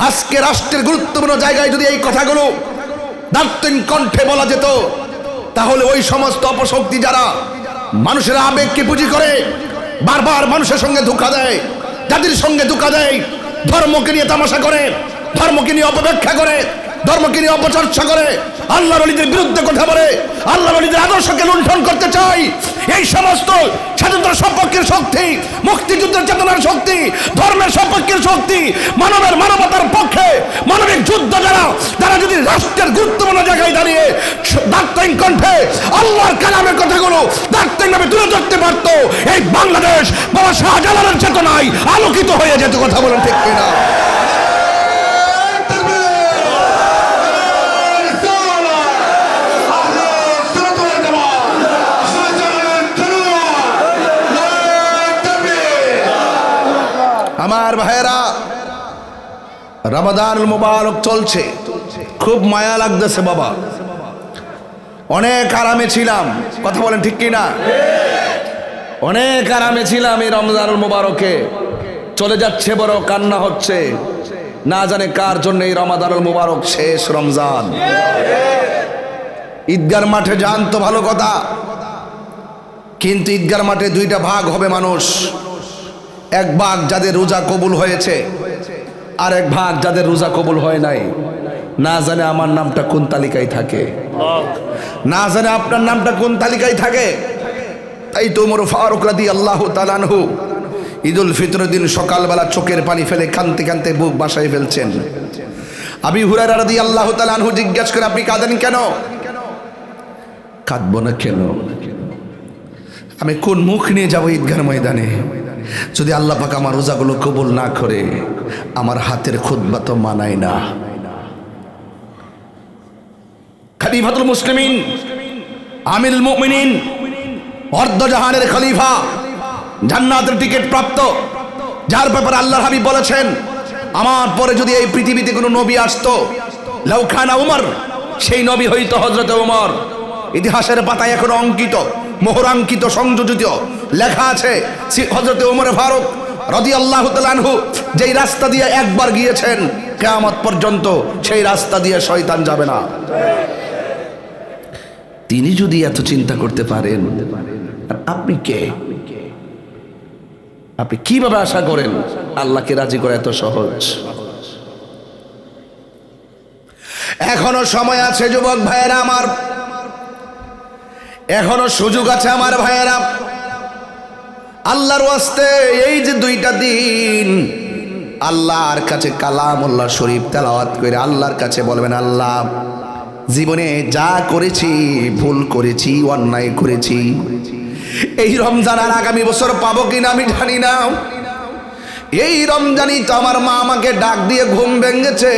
আজকে রাষ্ট্রের গুরুত্বপূর্ণ জায়গায় যদি এই কথাগুলো দার্থিক কণ্ঠে বলা যেত, তাহলে ওই সমস্ত অপশক্তি যারা মানুষের আবেগকে পুঁজি করে বারবার মানুষের সঙ্গে ধোঁকা দেয়, জাতির সঙ্গে ধোঁকা দেয়, ধর্মকে নিয়ে তামাশা করে, ধর্মকে নিয়ে অপব্যাখ্যা করে, ধর্মকে নিয়ে অপচর্চা করে, আল্লাহর ওলিদের বিরুদ্ধে কথা বলে, আল্লাহর ওলিদের আদর্শকে লুণ্ঠন করতে চাই। এই সমস্ত স্বাধীনতার সপক্ষের শক্তি, মুক্তিযুদ্ধের চেতনার শক্তি, ধর্মের সপক্ষের শক্তি, মানবতার পক্ষে মানবিক যুদ্ধ যারা যদি রাষ্ট্রের গুরুত্বপূর্ণ জায়গায় দাঁড়িয়ে দার্থিক কণ্ঠে আল্লাহর কালামের কথাগুলো দার্থিকভাবে তুলে ধরতে পারত, এই বাংলাদেশ বাবা শাহজালালের চেতনায় আলোকিত হয়ে যেত। কথা বলেন ঠিক কিনা? আমার ভাইয়েরা, রমাদানুল মুবারক চলছে, খুব মায়া লাগতেছে বাবা। অনেক আরামে ছিলাম, কথা বলেন ঠিক কিনা? অনেক আরামে ছিলাম, এই রমজানুল মুবারকে চলে যাচ্ছে, বড় কান্না হচ্ছে। না জানে কার জন্য এই রমাদানুল মুবারক শেষ রমজান। ঈদগার মাঠে যান তো ভালো কথা, কিন্তু ঈদগার মাঠে দুইটা ভাগ হবে মানুষ। এক ভাগ যাদের রোজা কবুল হয়েছে, আর এক ভাগ যাদের রোজা কবুল হয় নাই। না জানে আমার নামটা কোন তালিকায় থাকে, না জানে আপনার নামটা কোন তালিকায় থাকে। তাই তো ওমর ফারুক রাদিয়াল্লাহু তাআলা আনহু ঈদুল ফিতরের দিন সকালবেলা চোখের পানি ফেলে কাঁদতে কাঁদতে বুক বাসায় ফেলছেন। আবু হুরায়রা রাদিয়াল্লাহু তাআলা আনহু জিজ্ঞাসা করে, আপনি কাঁদেন কেন? কাঁদবো না কেন? আমি কোন মুখ নিয়ে যাবো ঈদগার ময়দানে যদি আল্লাহ পাক আমার রোজাগুলো কবুল না করে? আমার হাতের খুতবা তো মানায় না। খলিফাতুল মুসলিমিন, আমিরুল মুমিনিন, অর্ধজাহানের খলিফা, জান্নাতের টিকিট প্রাপ্ত, যার ব্যাপারে আল্লাহর হাবিব বলেছেন, আমার পরে যদি এই পৃথিবীতে কোনো নবী আসতো, লাউ খানা উমর, সেই নবী হইতো হযরত উমর। ইতিহাসের পাতায় এখনো অঙ্কিত, মোহরাঙ্কিত, সংযোজিত লেখা আছে হযরত উমর ফারুক রাদিয়াল্লাহু তাআলা আনহু যেই রাস্তা দিয়ে একবার গিয়েছেন, কিয়ামত পর্যন্ত সেই রাস্তা দিয়ে শয়তান যাবে না। তিনি যদি এত চিন্তা করতে পারেন, আর আপনি কে? আপনি কিভাবে আশা করেন আল্লাহকে রাজি করা এত সহজ? এখনো সময় আছে যুবক ভাইয়েরা আমার, এখনো সুযোগ আছে আমার ভাইয়েরা। আল্লাহর ওয়াস্তে এই যে দুইটা দিন আল্লাহর কাছে কালামুল্লাহ শরীফ তেলাওয়াত করে আল্লাহর কাছে বলবেন, আল্লাহ জীবনে যা করেছি, ভুল করেছি, অন্যায় করেছি, এই রমজান আর আগামী বছর পাবো কিনা আমি জানি না। এই রমজানই তো আমার মা আমাকে ডাক দিয়ে ঘুম ভেঙেছে।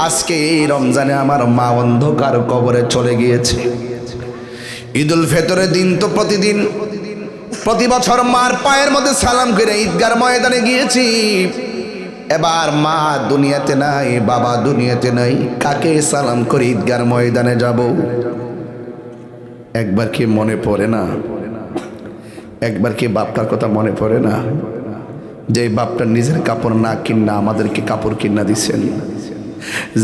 আজকে এই রমজানে আমার মা অন্ধকার কবরে চলে গিয়েছে। ঈদুল ফিতরের দিন তো প্রতি বছর মার পায়ের মধ্যে সালাম করে ঈদগার ময়দানে গিয়েছি। এবার মা দুনিয়াতে নাই, বাবা দুনিয়াতে নাই, কাকে সালাম করে ঈদগার ময়দানে যাব? একবার কি মনে পড়ে না, একবার কি বাপটার কথা মনে পড়ে না, যে বাপটা নিজের কাপড় না কিনা আমাদেরকে কাপড় কিনা দিচ্ছেন,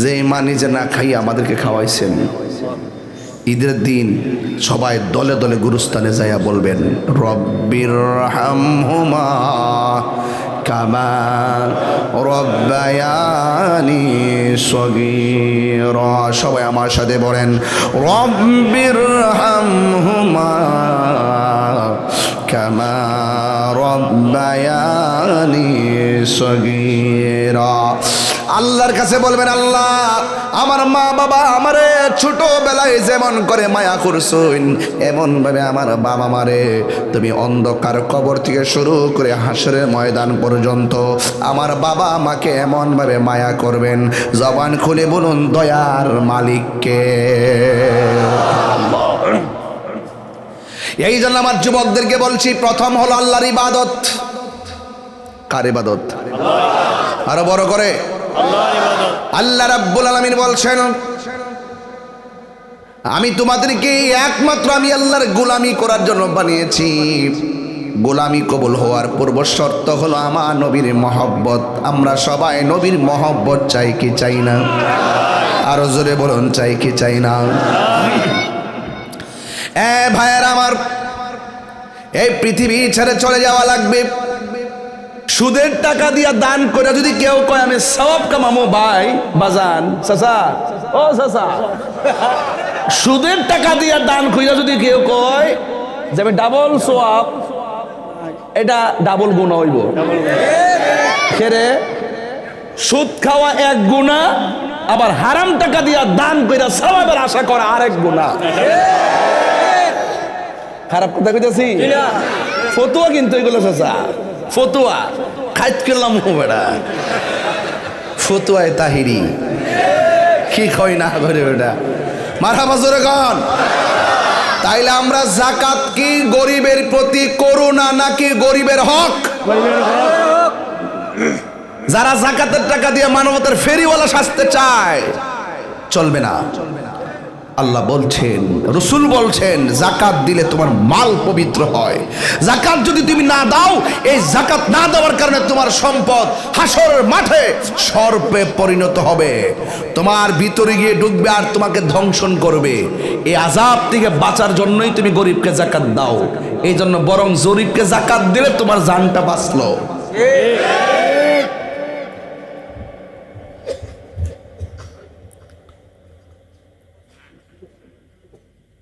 যে মা নিজে না খাইয়ে আমাদেরকে খাওয়াইছেন। ঈদের দিন সবাই দলে দলে গুরুস্থানে যাইয়া বলবেন রব্বির হামহুমা কামা রব্বায়ানি সগীরা। সবাই আমার সাথে বলেন রব্বির হামহুমা কামা রব্বায়ানি সগীরা। আল্লাহর কাছে বলবেন আল্লাহ আমার মা বাবা আমারে ছোটবেলায় যেমন করে মায়া করছেন এমন ভাবে আমার বাবা মারে তুমি অন্ধকার কবর থেকে শুরু করে হাসরের ময়দান পর্যন্ত আমার বাবা আমাকে এমন ভাবে মায়া করবেন। জবান খুলে বলুন দয়ার মালিককে। এই জন্য আমার যুবকদেরকে বলছি প্রথম হলো আল্লাহর ইবাদত। কার ইবাদত? আরো বড় করে আল্লাহ রাব্বুল আলামিন বলছেন আমি তোমাদেরকে একমাত্র আমি আল্লাহর গোলামি করার জন্য বানিয়েছি। গোলামি কবুল হওয়ার পূর্ব শর্ত হলো আমার নবীর মহব্বত। আমরা সবাই নবীর মহব্বত চাই কি চাই না? আরো জোরে বলুন চাই কি চাই না? ভাইয়েরা আমার, এই পৃথিবী ছেড়ে চলে যাওয়া লাগবে। সুদের টাকা দিয়া দান করে যদি কেউ কয় আমি সওয়াব কামামো, ভাই বাজান চাচা ও চাচা, সুদের টাকা দিয়া দান কইরা যদি কেউ কয় যে আমি ডাবল সওয়াব, এটা ডাবল গুনাহ হইব। খেরে সুদ খাওয়া এক গুনাহ, আবার হারাম টাকা দিয়া দান কইরা সওয়াবের আশা করা আরেক গুনাহ। খারাপ কথা কইতাছি? ফতুয়া কিন্তু এগুলো চাচা, ফতুয়া খাইত করলাম বেড়া, ফতুয়ায় তাহিরি কি কই না করে বেটা মারহাবা জোরে গান। তাইলে আমরা যাকাত কি গরিবের প্রতি করুণা নাকি গরিবের হক? যারা যাকাতের টাকা দিয়ে মানবতার ফেরিওয়ালা সাজতে চায় চলবে না। আল্লাহ বলছেন, রসুল বলছেন যাকাত দিলে তোমার মাল পবিত্র হয়। যাকাত যদি তুমি না দাও, এই যাকাত না দেওয়ার কারণে তোমার সম্পদ হাসরের মাঠে সর্পে পরিণত হবে, তোমার ভিতরে গিয়ে ঢুকবে আর তোমাকে ধ্বংসন করবে। এই আযাব থেকে বাঁচার জন্যই তুমি গরিবকে যাকাত দাও। এই জন্য বরং গরিবকে যাকাত দিলে তোমার জানটা বাঁচলো।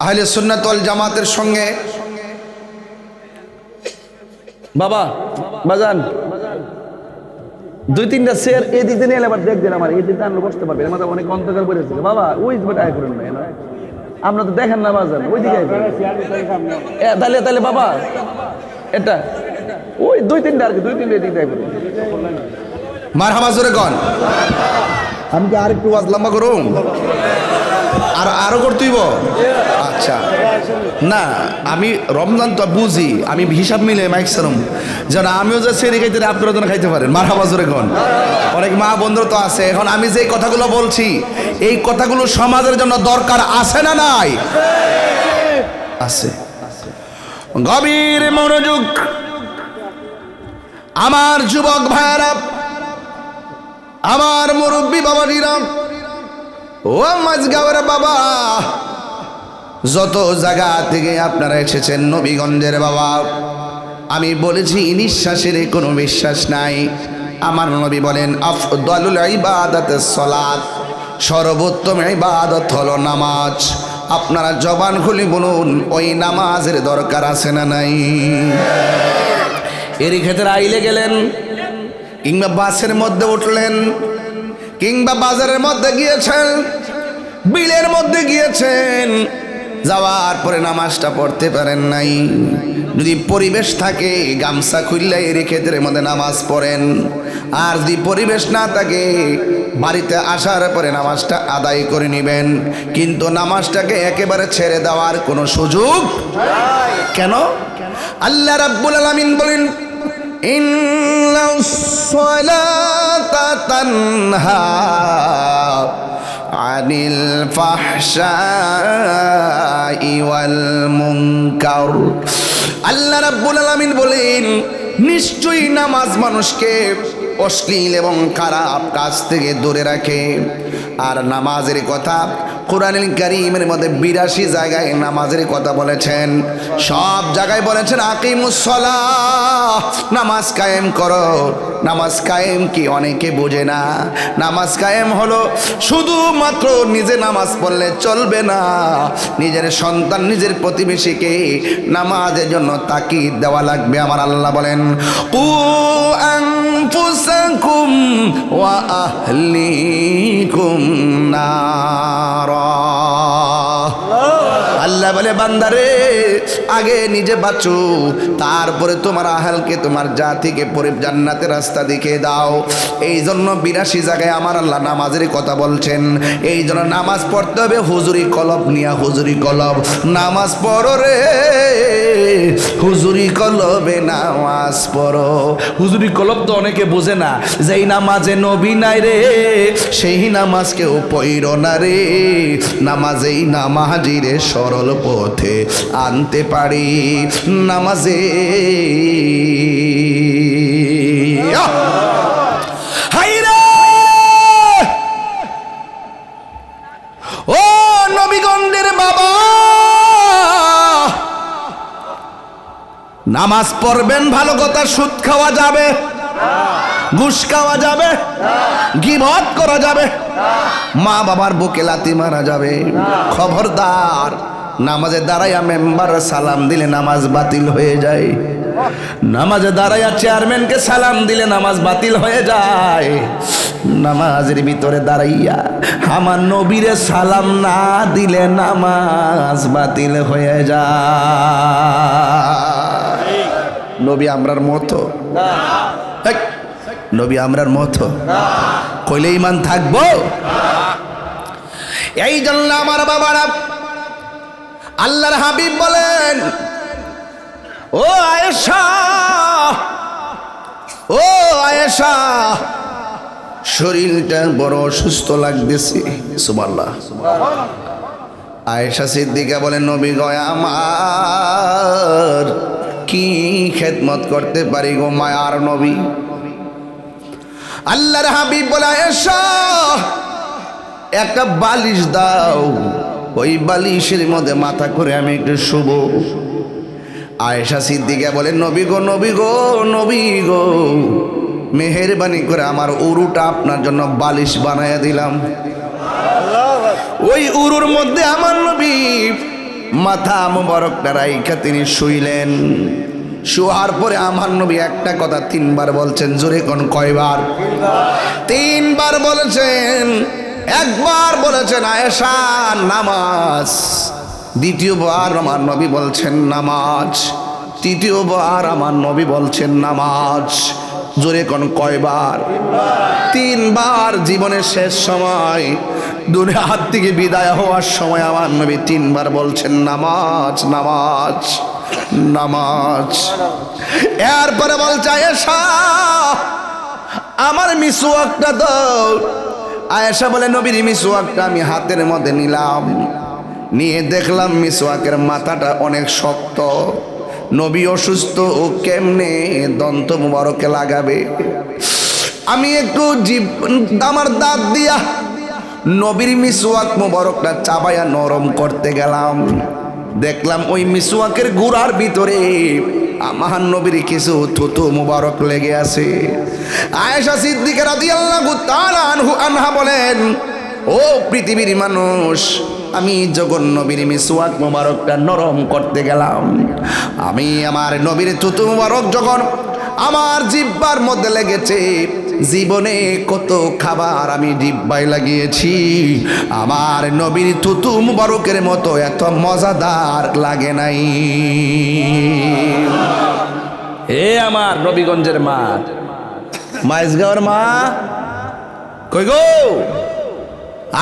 আহলে সুন্নাত ওয়াল জামাতের সঙ্গে বাবা বাজান দুই তিনটা শেয়ার এই দিক দিয়ে এলে আবার দেখবেন আমার এই দিকটা আনলে বসতে পারবেন। আমাদের অনেক অন্ধকার পড়েছে বাবা, ওই দিকে আয় করেন না, আমরা তো দেখেন না বাজান, ওই দিকে তাহলে তাহলে বাবা এটা ওই দুই তিনটা আর কি, দুই তিনটা দিক আয় করেন। মারহাবা জোরে কোন। আমি কি আরেকটু ওয়াজ লম্বা করুন? আর আরো করতেইব? আচ্ছা না, আমি রমজান তো বুঝি, আমি হিসাব মিলে মাইক সারম যেন আমিও যে সেরে খাইতে আপনারা যেন খাইতে পারেন। মারহাবা জোরে কোন। অনেক মা বন্ধুরা তো আছে। এখন আমি যে কথাগুলো বলছি এই কথাগুলো সমাজের জন্য দরকার আছে না নাই? আছে। গভীর মনোযোগ আমার যুবক ভাইরা, আমার মুরব্বী বাবাজিরা, ও মাঝগাঁওয়ের বাবা, যত জায়গা থেকে আপনারা এসেছেন নবীগঞ্জের বাবা, আমি বলেছি নিঃশ্বাসের কোনো বিশ্বাস নাই। আমার নবী বলেন আফদালুল ইবাদাতিস সালাত, সর্বোত্তম ইবাদত হলো নামাজ। আপনারা জবান খুলে বলুন ওই নামাজের দরকার আছে না নাই? এরই ক্ষেত্রে আইলে গেলেন কিংবা বাসের মধ্যে উঠলেন কিংবা বাজারের মধ্যে গিয়েছেন, বিলের মধ্যে গিয়েছেন, যাওয়ার পরে নামাজটা পড়তে পারেন নাই, যদি পরিবেশ থাকে গামছা খুললে এর ক্ষেত্রের মধ্যে নামাজ পড়েন। আর যদি পরিবেশ না থাকে বাড়িতে আসার পরে নামাজটা আদায় করে নেবেন। কিন্তু নামাজটাকে একেবারে ছেড়ে দেওয়ার কোনো সুযোগ কেন? আল্লাহ রাব্বুল আলামিন বলেন ইন্নাস সালাতা তানহা আনিল ফাহশাই ওয়াল মুনকার। আল্লাহ রাব্বুল আলামিন বলেন, নিশ্চয়ই নামাজ মানুষকে অশ্লীল এবং খারাপ কাজ থেকে দূরে রাখে। আর নামাজের কথা কোরআনুল কারীমের মধ্যে ৮২ জায়গায় নামাজের কথা বলেছেন। সব জায়গায় বলেছেন আকিমুস সালাহ, নামাজ কায়েম করো। নামাজ কায়েম কি অনেকে বোঝে না। নামাজ কায়েম হলো শুধুমাত্র নিজে নামাজ পড়লে চলবে না, নিজের সন্তান নিজের প্রতিবেশীকে নামাজের জন্য তাকিদ দেওয়া লাগবে। আমার আল্লাহ বলেন, কু আনফুসাকুম ওয়া আহলিকুম নারা। আল্লাহ বলে, বান্দারে আগে নিজে বাঁচো, তারপরে তোমার আহলকে তোমার জাতিকে পরে জান্নাতের রাস্তা দেখিয়ে দাও। এই জন্য ৮২ জায়গায় আমার আল্লাহ নামাজের কথা বলছেন। এই জন্য নামাজ পড়তে হবে হুজুরি কলব নিয়া। হুজুরি কলব, নামাজ পড়ো রে, হুজুরি কলবে নামাজ পড়ো। হুজুরি কলব তো অনেকে বোঝে না, যেই নামাজে নবী নাই রে সেই নামাজ কেউ পড়ো না রে। নামাজেই নামাজিরে সরল পথে আনতে পারি। নামাজে হাইরে ও নবীগণের বাবা, নামাজ পড়বেন ভালো কথা। সুদ খাওয়া যাবে, ঘুষ খাওয়া যাবে, গীবত করা যাবে, মা বাবার বুকে লাথি মারা যাবে। খবরদার, নামাজে দাঁড়াইয়া মেম্বার সালাম দিলে নামাজ বাতিল হয়ে যায়। নামাজে দাঁড়াইয়া চেয়ারম্যানকে সালাম দিলে নামাজ বাতিল হয়ে যায়। নামাজের ভিতরে দাঁড়াইয়া আমার নবীরে সালাম না দিলে নামাজ বাতিল হয়ে যায়। নবী আমরার মতো? নবী আমরার মতো কইলে ঈমান থাকবো? এই জন্য আমার বাবারা, আল্লাহর হাবিব বলেন, ও আয়েশা, ও আয়েশা, শরীরটা বড় অসুস্থ লাগতেছে। সুবহানাল্লাহ। আয়েশা সিদ্দিকা বলেন, নবী গো আমার কি খেদমত করতে পারি গো মায়ার নবী? আল্লাহর হাবিব বলে, আয়েশা একটা বালিশ দাও, ওই বালিশের মধ্যে মাথা করে আমি একটু শুব। আয়েশা সিদ্দিকা বলে, নবী গো, নবী গো, নবী গো, মেহেরবানি করে আমার উরুটা আপনার জন্য বালিশ বানাইয়া দিলাম। ওই উরুর মধ্যে আমার নবী মাথা মুবারকটা রাইখা তিনি শুইলেন। শোয়ার পরে আমার নবী একটা কথা ৩ বার বলছেন। জোরে কোন কয়বার? ৩ বার বলেছেন। একবার বলেছেন আয়েশা নামাজ, দ্বিতীয়বার আমার নবী বলছেন নামাজ, তৃতীয়বার আমার নবী বলছেন নামাজ। জোরে কোন কয়বার? ৩ বার। জীবনের শেষ সময়, দুনিয়া হাত থেকে বিদায় হওয়ার সময় আমার নবী ৩ বার বলছেন নামাজ, নামাজ, নামাজ। এরপরে বলছে আয়েশা আমার মিসওয়াকটা দাও। আয়েশা বলে, নবীর মিসওয়াকটা আমি হাতের মধ্যে নিলাম, নিয়ে দেখলাম মিসওয়াকের মাথাটা অনেক শক্ত। নবী অসুস্থ, ও কেমনে দন্ত মুবারকে লাগাবে? আমি একটু আমার দাঁত দিয়া নবীর মিসওয়াক মুবারকটা চাবাইয়া নরম করতে গেলাম। দেখলাম ওই মিসওয়াকের গুড়ার ভিতরে আমার নবীর কিছু থুতু মুবারক লেগে আছে। আয়েশা সিদ্দিকা রাদিয়াল্লাহু তাআলা আনহা বলেন, ও পৃথিবীর মানুষ, আমি যখন নবীর মিসওয়াক মুবারকটা নরম করতে গেলাম, আমি আমার নবীর থুতু মুবারক যখন আমার জিহ্বার মধ্যে লেগেছে, জীবনে কত খাবার আমি জিহ্বায় লাগিয়েছি, আমার নবীর থুতু মুবারকের মতো এত মজাদার লাগে নাই। হে আমার নবীগঞ্জের মা, মাইজগাঁওয়ের মা কই গো?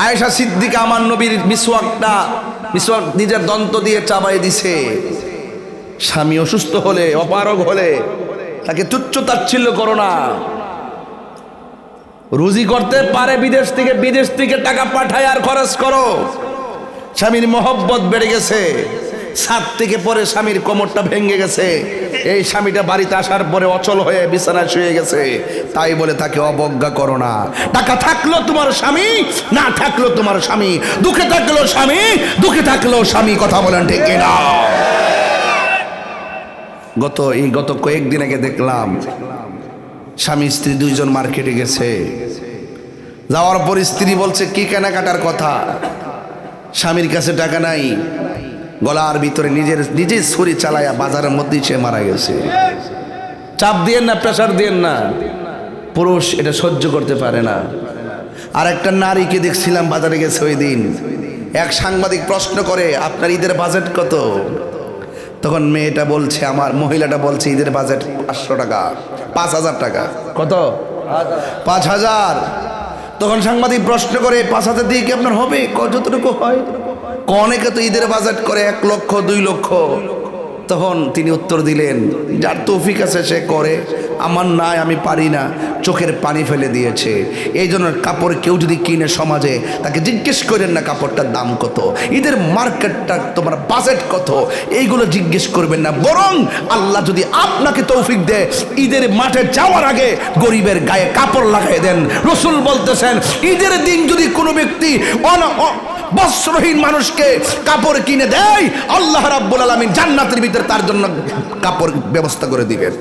আয়েশা সিদ্দিকা আমার নবীর মিসওয়াক নিজের দন্ত দিয়ে চাবাই দিছে। স্বামী অসুস্থ হলে, অপারগ হলে তাকে তুচ্ছ তাচ্ছিল্য করো না। রুজি করতে পারে বিদেশ থেকে টাকা পাঠায় আর খরচ করো। স্বামীর মহব্বত বেড়ে গেছে, ছাদ থেকে পরে স্বামীর কোমরটা ভেঙে গেছে, এই স্বামীটা বাড়িতে আসার পরে অচল হয়ে বিছানায় শুয়ে গেছে, তাই বলে তাকে অবজ্ঞা করো না। টাকা থাকলো তোমার স্বামী, না থাকলো তোমার স্বামী, দুঃখে থাকলো স্বামী, দুঃখে থাকলো স্বামী, কথা বলেন ঠিক কিনা? গত কয়েকদিন আগে দেখলাম স্বামী স্ত্রী দুইজন মার্কেটে গেছে, যাওয়ার পর স্ত্রী বলছে কি কেনাকাটার কথা, স্বামীর কাছে টাকা নাই, গলার ভিতরে নিজের ছুরি চালায়া বাজারের মধ্যেই সে মারা গেছে। চাপ দিয়েন না, প্রেশার দিয়েন না, পুরুষ এটা সহ্য করতে পারে না। আর একটা নারীকে দেখছিলাম বাজারে গেছে ওই দিন, এক সাংবাদিক প্রশ্ন করে আপনার ঈদের বাজেট কত? তখন মহিলাটা বলছে ঈদের বাজেট 500 টাকা, 5000 টাকা। কত? 5000। তখন সাংবাদিক প্রশ্ন করে 5000 দিয়ে কি আপনার হবে? যতটুকু হয়। অনেকে তো ঈদের বাজেট করে 1 লক্ষ 2 লক্ষ। তখন তিনি উত্তর দিলেন, যার তৌফিক আছে সে করে, আমার নাই, আমি পারি না। চোখের পানি ফেলে দিয়েছে। এই জন্য কাপড় কেউ যদি কিনে সমাজে, তাকে জিজ্ঞেস করেন না কাপড়টার দাম কত, ঈদের মার্কেটটা তোমার বাজেট কত, এইগুলো জিজ্ঞেস করবেন না। বরং আল্লাহ যদি আপনাকে তৌফিক দেয়, ঈদের মাঠে যাওয়ার আগে গরিবের গায়ে কাপড় লাগাই দেন। রাসূল বলতেছেন, ঈদের দিন যদি কোনো ব্যক্তি বস্ত্রহীন মানুষকে কাপড় কিনে দেয়, আল্লাহ রাব্বুল আলামিন জান্নাতের ভিতরে তার জন্য কাপড় ব্যবস্থা করে দিবেন,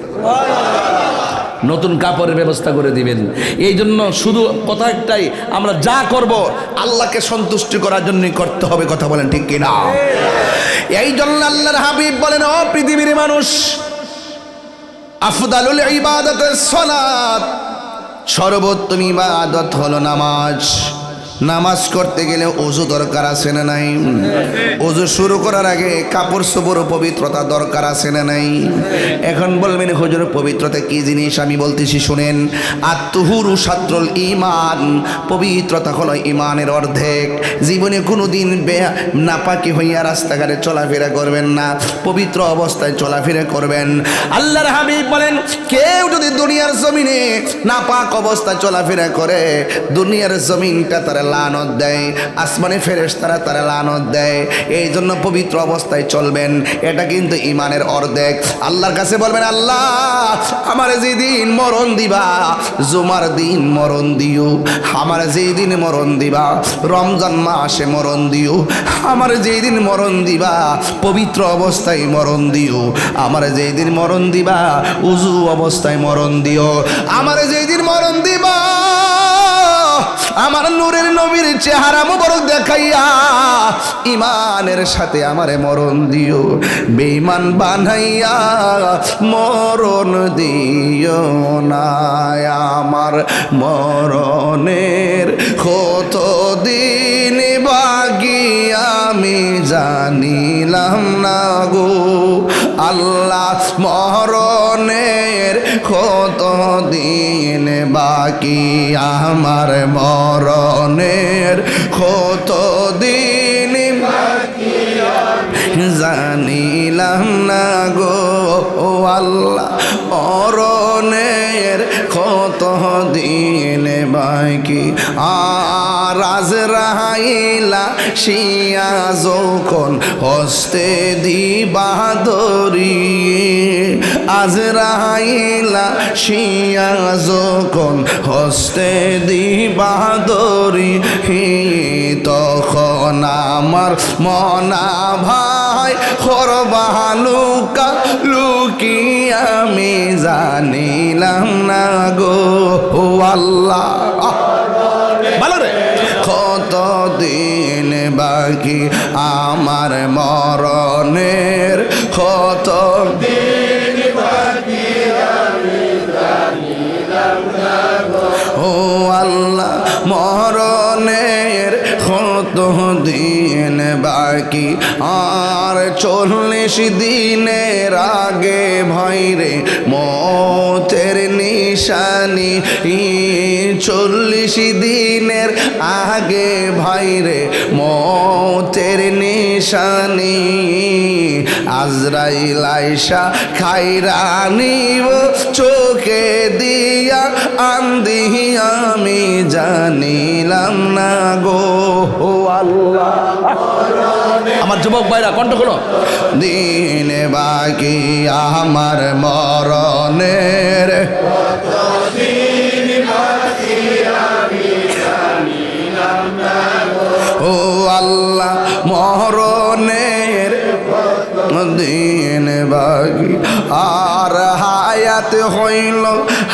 নতুন কাপড়ের ব্যবস্থা করে দিবেন। এই জন্য শুধু কথা একটাই, আমরা যা করব আল্লাহকে সন্তুষ্টি করার জন্যই করতে হবে, কথা বলেন ঠিক কিনা? এই জন্য আল্লাহর হাবিব বলেন, ও পৃথিবীর মানুষ, আফদালুল ইবাদাতুস সালাত, সর্বোত্তম ইবাদত হলো নামাজ। নামাজ করতে গেলে ওযু দরকার আছে না নাই? ওযু শুরু করার আগে কাপড় চোপড় পবিত্রতা দরকার আছে না নাই? এখন বলবেন হুজুর পবিত্রতা কি জিনিস? আমি বলতেছি শুনেন। আত-তুহুরু শাত্রুল ঈমান, পবিত্রতা হলো ঈমানের অর্ধেক। জীবনে কোনোদিন নাপাকি হইয়া রাস্তাঘাটে চলাফেরা করবেন না, পবিত্র অবস্থায় চলাফেরা করবেন। আল্লাহর হাবিব বলেন, কেউ যদি দুনিয়ার জমিনে নাপাক অবস্থায় চলাফেরা করে, দুনিয়ার জমিনটা তার লানত দেয়, আসমানে ফেরেশতারা তারা লানত দেয়। এই জন্য পবিত্র অবস্থায় চলবেন, এটা কিন্তু ঈমানের অর্ধেক। আল্লাহর কাছে বলবেন, আল্লাহ আমার যেদিন মরণ দিবা, জুমার দিন মরণ দিও, আমার যেদিন মরণ দিবা রমজান মাসে মরণ দিও, আমার যেদিন মরণ দিবা পবিত্র অবস্থায় মরণ দিও, আমার যেদিন মরণ দিবা উজু অবস্থায় মরণ দিও, আমার যেদিন মরণ দিবা আমার নূরের নবীর চেহারা মুবারক দেখাইয়া ঈমানের সাথে আমারে মরণ দিও, বেঈমান বানাইয়া মরণ দিও না। আমার মরণের কত দিন বাকি আমি জানিলাম না গো আল্লাহ, মরণের কত দিন বাকি আমার, মরণের কত দিন বাকি জানিলাম না গো আল্লাহ, মরণের কত দিন বাকি। আর আজরাইলা শিয়া যখন হস্তে দিবা ধরিয়ে, আজরাইলা শিয়া যখন হস্তে দিবা ধরিয়ে, তখন আমার মনা ভাই করবা লুকা লুকি আমি জানিলাম না গো আল্লাহ, ভালো রে কত দিন বাকি আমার, মরণের কত দিন বাকি আমি জানিলাম না গো ও আল্লাহ, মরণের কত দিন বাকি। আর 40 দিনের আগে ভাইরে মতের নিশানি, 40 দিনের আগে ভাইরে মতের নিশানি পেরেশানি আজরাইল আইসা খাইরা নিব চোখে দিয়া আন্দি আমি জানিলাম না গো আল্লাহ। আমার যুবক ভাইরা কণ্ঠ খোলো। দিন বাকি আমার মরণের ও আল্লাহ মরণের দিন বাকি আর হায়াত হইল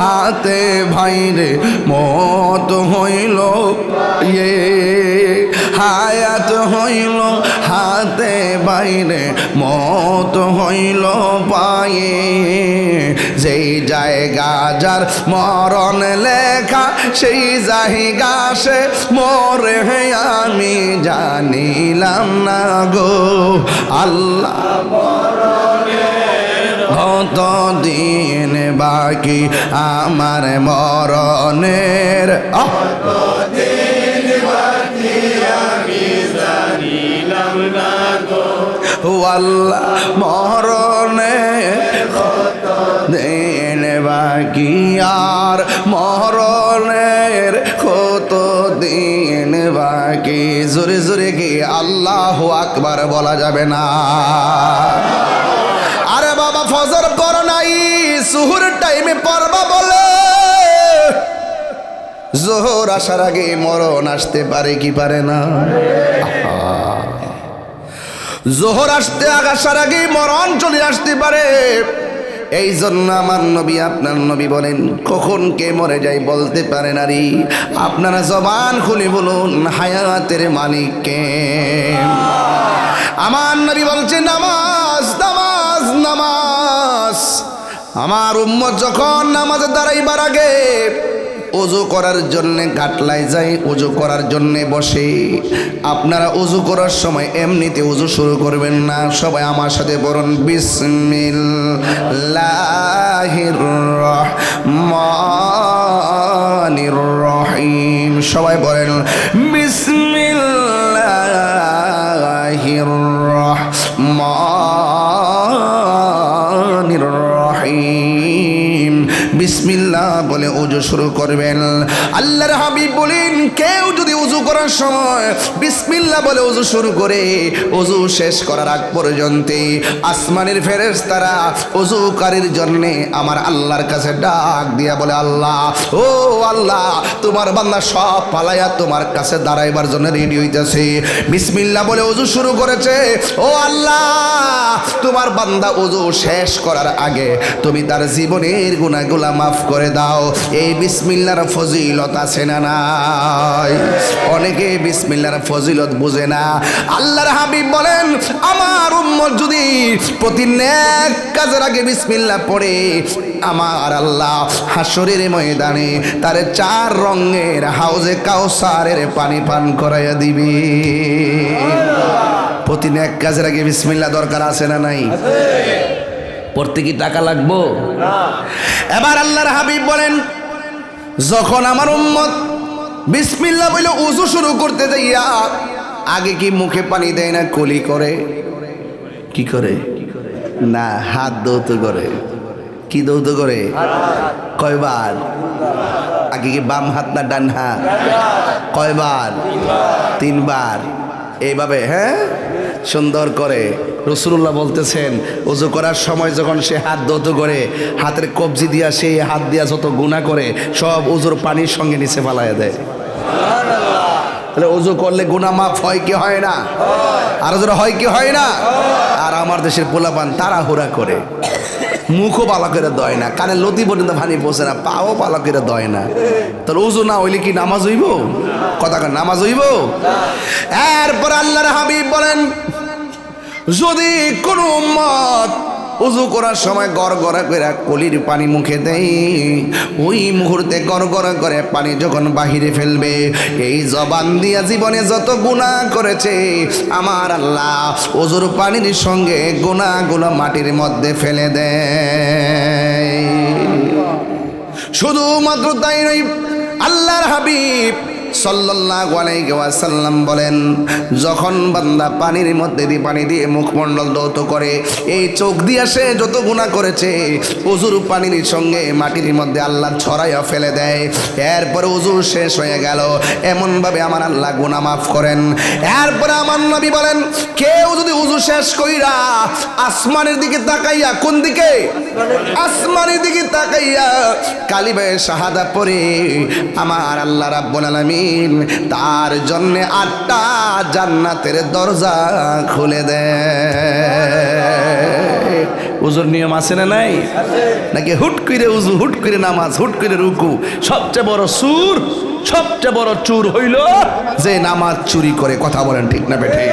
হাতে ভাইরে মত হইল হায়াত হইল হাতে বাইরে মত হইল পায়ে যেই জায়গা যার মরণ লেখা সেই জায়গা সে মরে আমি জানিলাম না গো আল্লাহ। কত দিন বাকি আমার মরণের আল্লাহ মরণে দিন বাকি আর মরণের কত দিন বাকি জোরে জোরে কি আল্লাহু আকবার বলা যাবে না? আরে বাবা ফজর পর নাই সুহুর টাইমে পড়বা বলে জোহর আসার আগে মরণ আসতে পারে কি পারে না? জোহর আসতে আসার আগে মরণ চলে আসতে পারে। এই জন্য আমার নবী আপনার নবী বলেন কখন কে মরে যায় বলতে পারে নারী। আপনারা জবান খুলে বলুন হায়াতের মালিক কে? আমার নবী বলছে নামাজ নামাজ নামাজ। আমার উম্মত যখন নামাজে দাঁড়াইবার আগে ওযু করার জন্যে ঘাটলায় যায়, ওযু করার জন্যে বসে। আপনারা ওযু করার সময় এমনিতে ওযু শুরু করবেন না, সবাই আমার সাথে বলুন বিসমিল্লাহির রহমানির রহিম। সবাই বলেন বিসমিল্লাহির রহমানির রহিম। বিসমিল্লাহ বলে ওযু শুরু করবেন। আল্লাহর হাবিব বলেন কেউ যদি ওযু করার সময় বিসমিল্লাহ বলে ওযু শুরু করে ওযু শেষ করার আগ পর্যন্ত আসমানের ফেরেশতারা ওযুকারীর জন্য আমার আল্লাহর কাছে ডাক দিয়া বলে আল্লাহ ও আল্লাহ তোমার বান্দা সব পালাইয়া তোমার কাছে দাঁড়াইবার জন্য রেডি হইতেছে। বিসমিল্লাহ বলে ওযু শুরু করেছে। ও আল্লাহ তোমার বান্দা ওযু শেষ করার আগে তুমি তার জীবনের গুনাহগুলো মাফ করে দাও। এই বিসমিল্লাহর ফজিলত আছে না নাই? অনেকে বিসমিল্লাহর ফজিলত বুঝে না। আল্লাহর হাবিব বলেন আমার উম্মত যদি প্রতি নেক কাজের আগে বিসমিল্লাহ পড়ে আমার আল্লাহ হাসরের ময়দানে তার 4 রঙের হাউজে কাউসারের পানি পান করাইয়া দিবে। প্রতি নেক কাজের আগে বিসমিল্লাহ দরকার আছে না নাই? পড়তে কি টাকা লাগবো? এবার আল্লাহর হাবিব বলেন যখন আমার উম্মত বিসমিল্লাহ বলে ওযু শুরু করতে যাইয়া আগে কি মুখে পানি দেয় না কুলি করে? কি করে? না হাত দৌত করে। কি দৌত করে? কয়বার? আগে কি বাম হাত না ডান হাত? কয়বার? 3 বার। এইভাবে হ্যাঁ সুন্দর করে রাসূলুল্লাহ বলতেছেন ওযু করার সময় যখন সে হাত দৌত করে হাতের কবজি দিয়া সেই হাত দিয়া যত গুনাহ করে সব ওযুর পানির সঙ্গে নিচে ফালাইয়া দেয়। তাহলে ওযু করলে গুনাহ মাফ হয় কি হয় না? আর ওযু হয় কি হয় না? আর আমার দেশের পোলাপান তাড়াহুড়া করে মুখও পালা করে দয় না, কানে লতি পর্যন্ত পানি পৌঁছে না, পাও পালা করে দয় না। তাহলে ওযু না হইলে কি নামাজ হইব? কথা কন নামাজ হইব? এরপর আল্লাহর হাবিব বলেন যদি কোনো উম্মত ওযু করার সময় গড়গড়া করে কলির পানি মুখে দেয় ওই মুহূর্তে গড়গড়া করে পানি যখন বাহিরে ফেলবে এই জবান দিয়া জীবনে যত গুনাহ করেছে আমার আল্লাহ ওযুর পানির সঙ্গে গুনাহগুলো মাটির মধ্যে ফেলে দেয়। শুধুমাত্র তাই নয় আল্লাহর হাবিব সাল্লাল্লাহু আলাইহি ওয়াসাল্লাম বলেন, যখন বান্দা পানির মধ্যে দিয়ে পানি দিয়ে মুখমণ্ডল ধৌত করে, এই চোখ দিয়ে সে যত গুনাহ করেছে ওযুর পানির সঙ্গে মাটির মধ্যে আল্লাহ ছড়াইয়া ফেলে দেয়। এরপরে ওযু শেষ হয়ে গেল, এমনভাবে আমার আল্লাহ গুনাহ মাফ করেন। এরপরে আমার নবী বলেন, কেউ যদি ওযু শেষ কইরা আসমানের দিকে তাকাইয়া, কোন দিকে? আসমানের দিকে তাকাইয়া কালিমায়ে শাহাদা পড়ে, আমার আল্লাহ রাব্বুল আলামিন তার জন্য 8টা জান্নাতের দরজা খুলে দেয়। ওযুর নিয়ম আছে না নাই? নাকি হুট করে ওযু, হুট করে নামাজ, হুট করে রুকু? সবচেয়ে বড় সুর, সবচেয়ে বড় চুর হইল যে নামাজ চুরি করে। কথা বলেন ঠিক না বেঠে?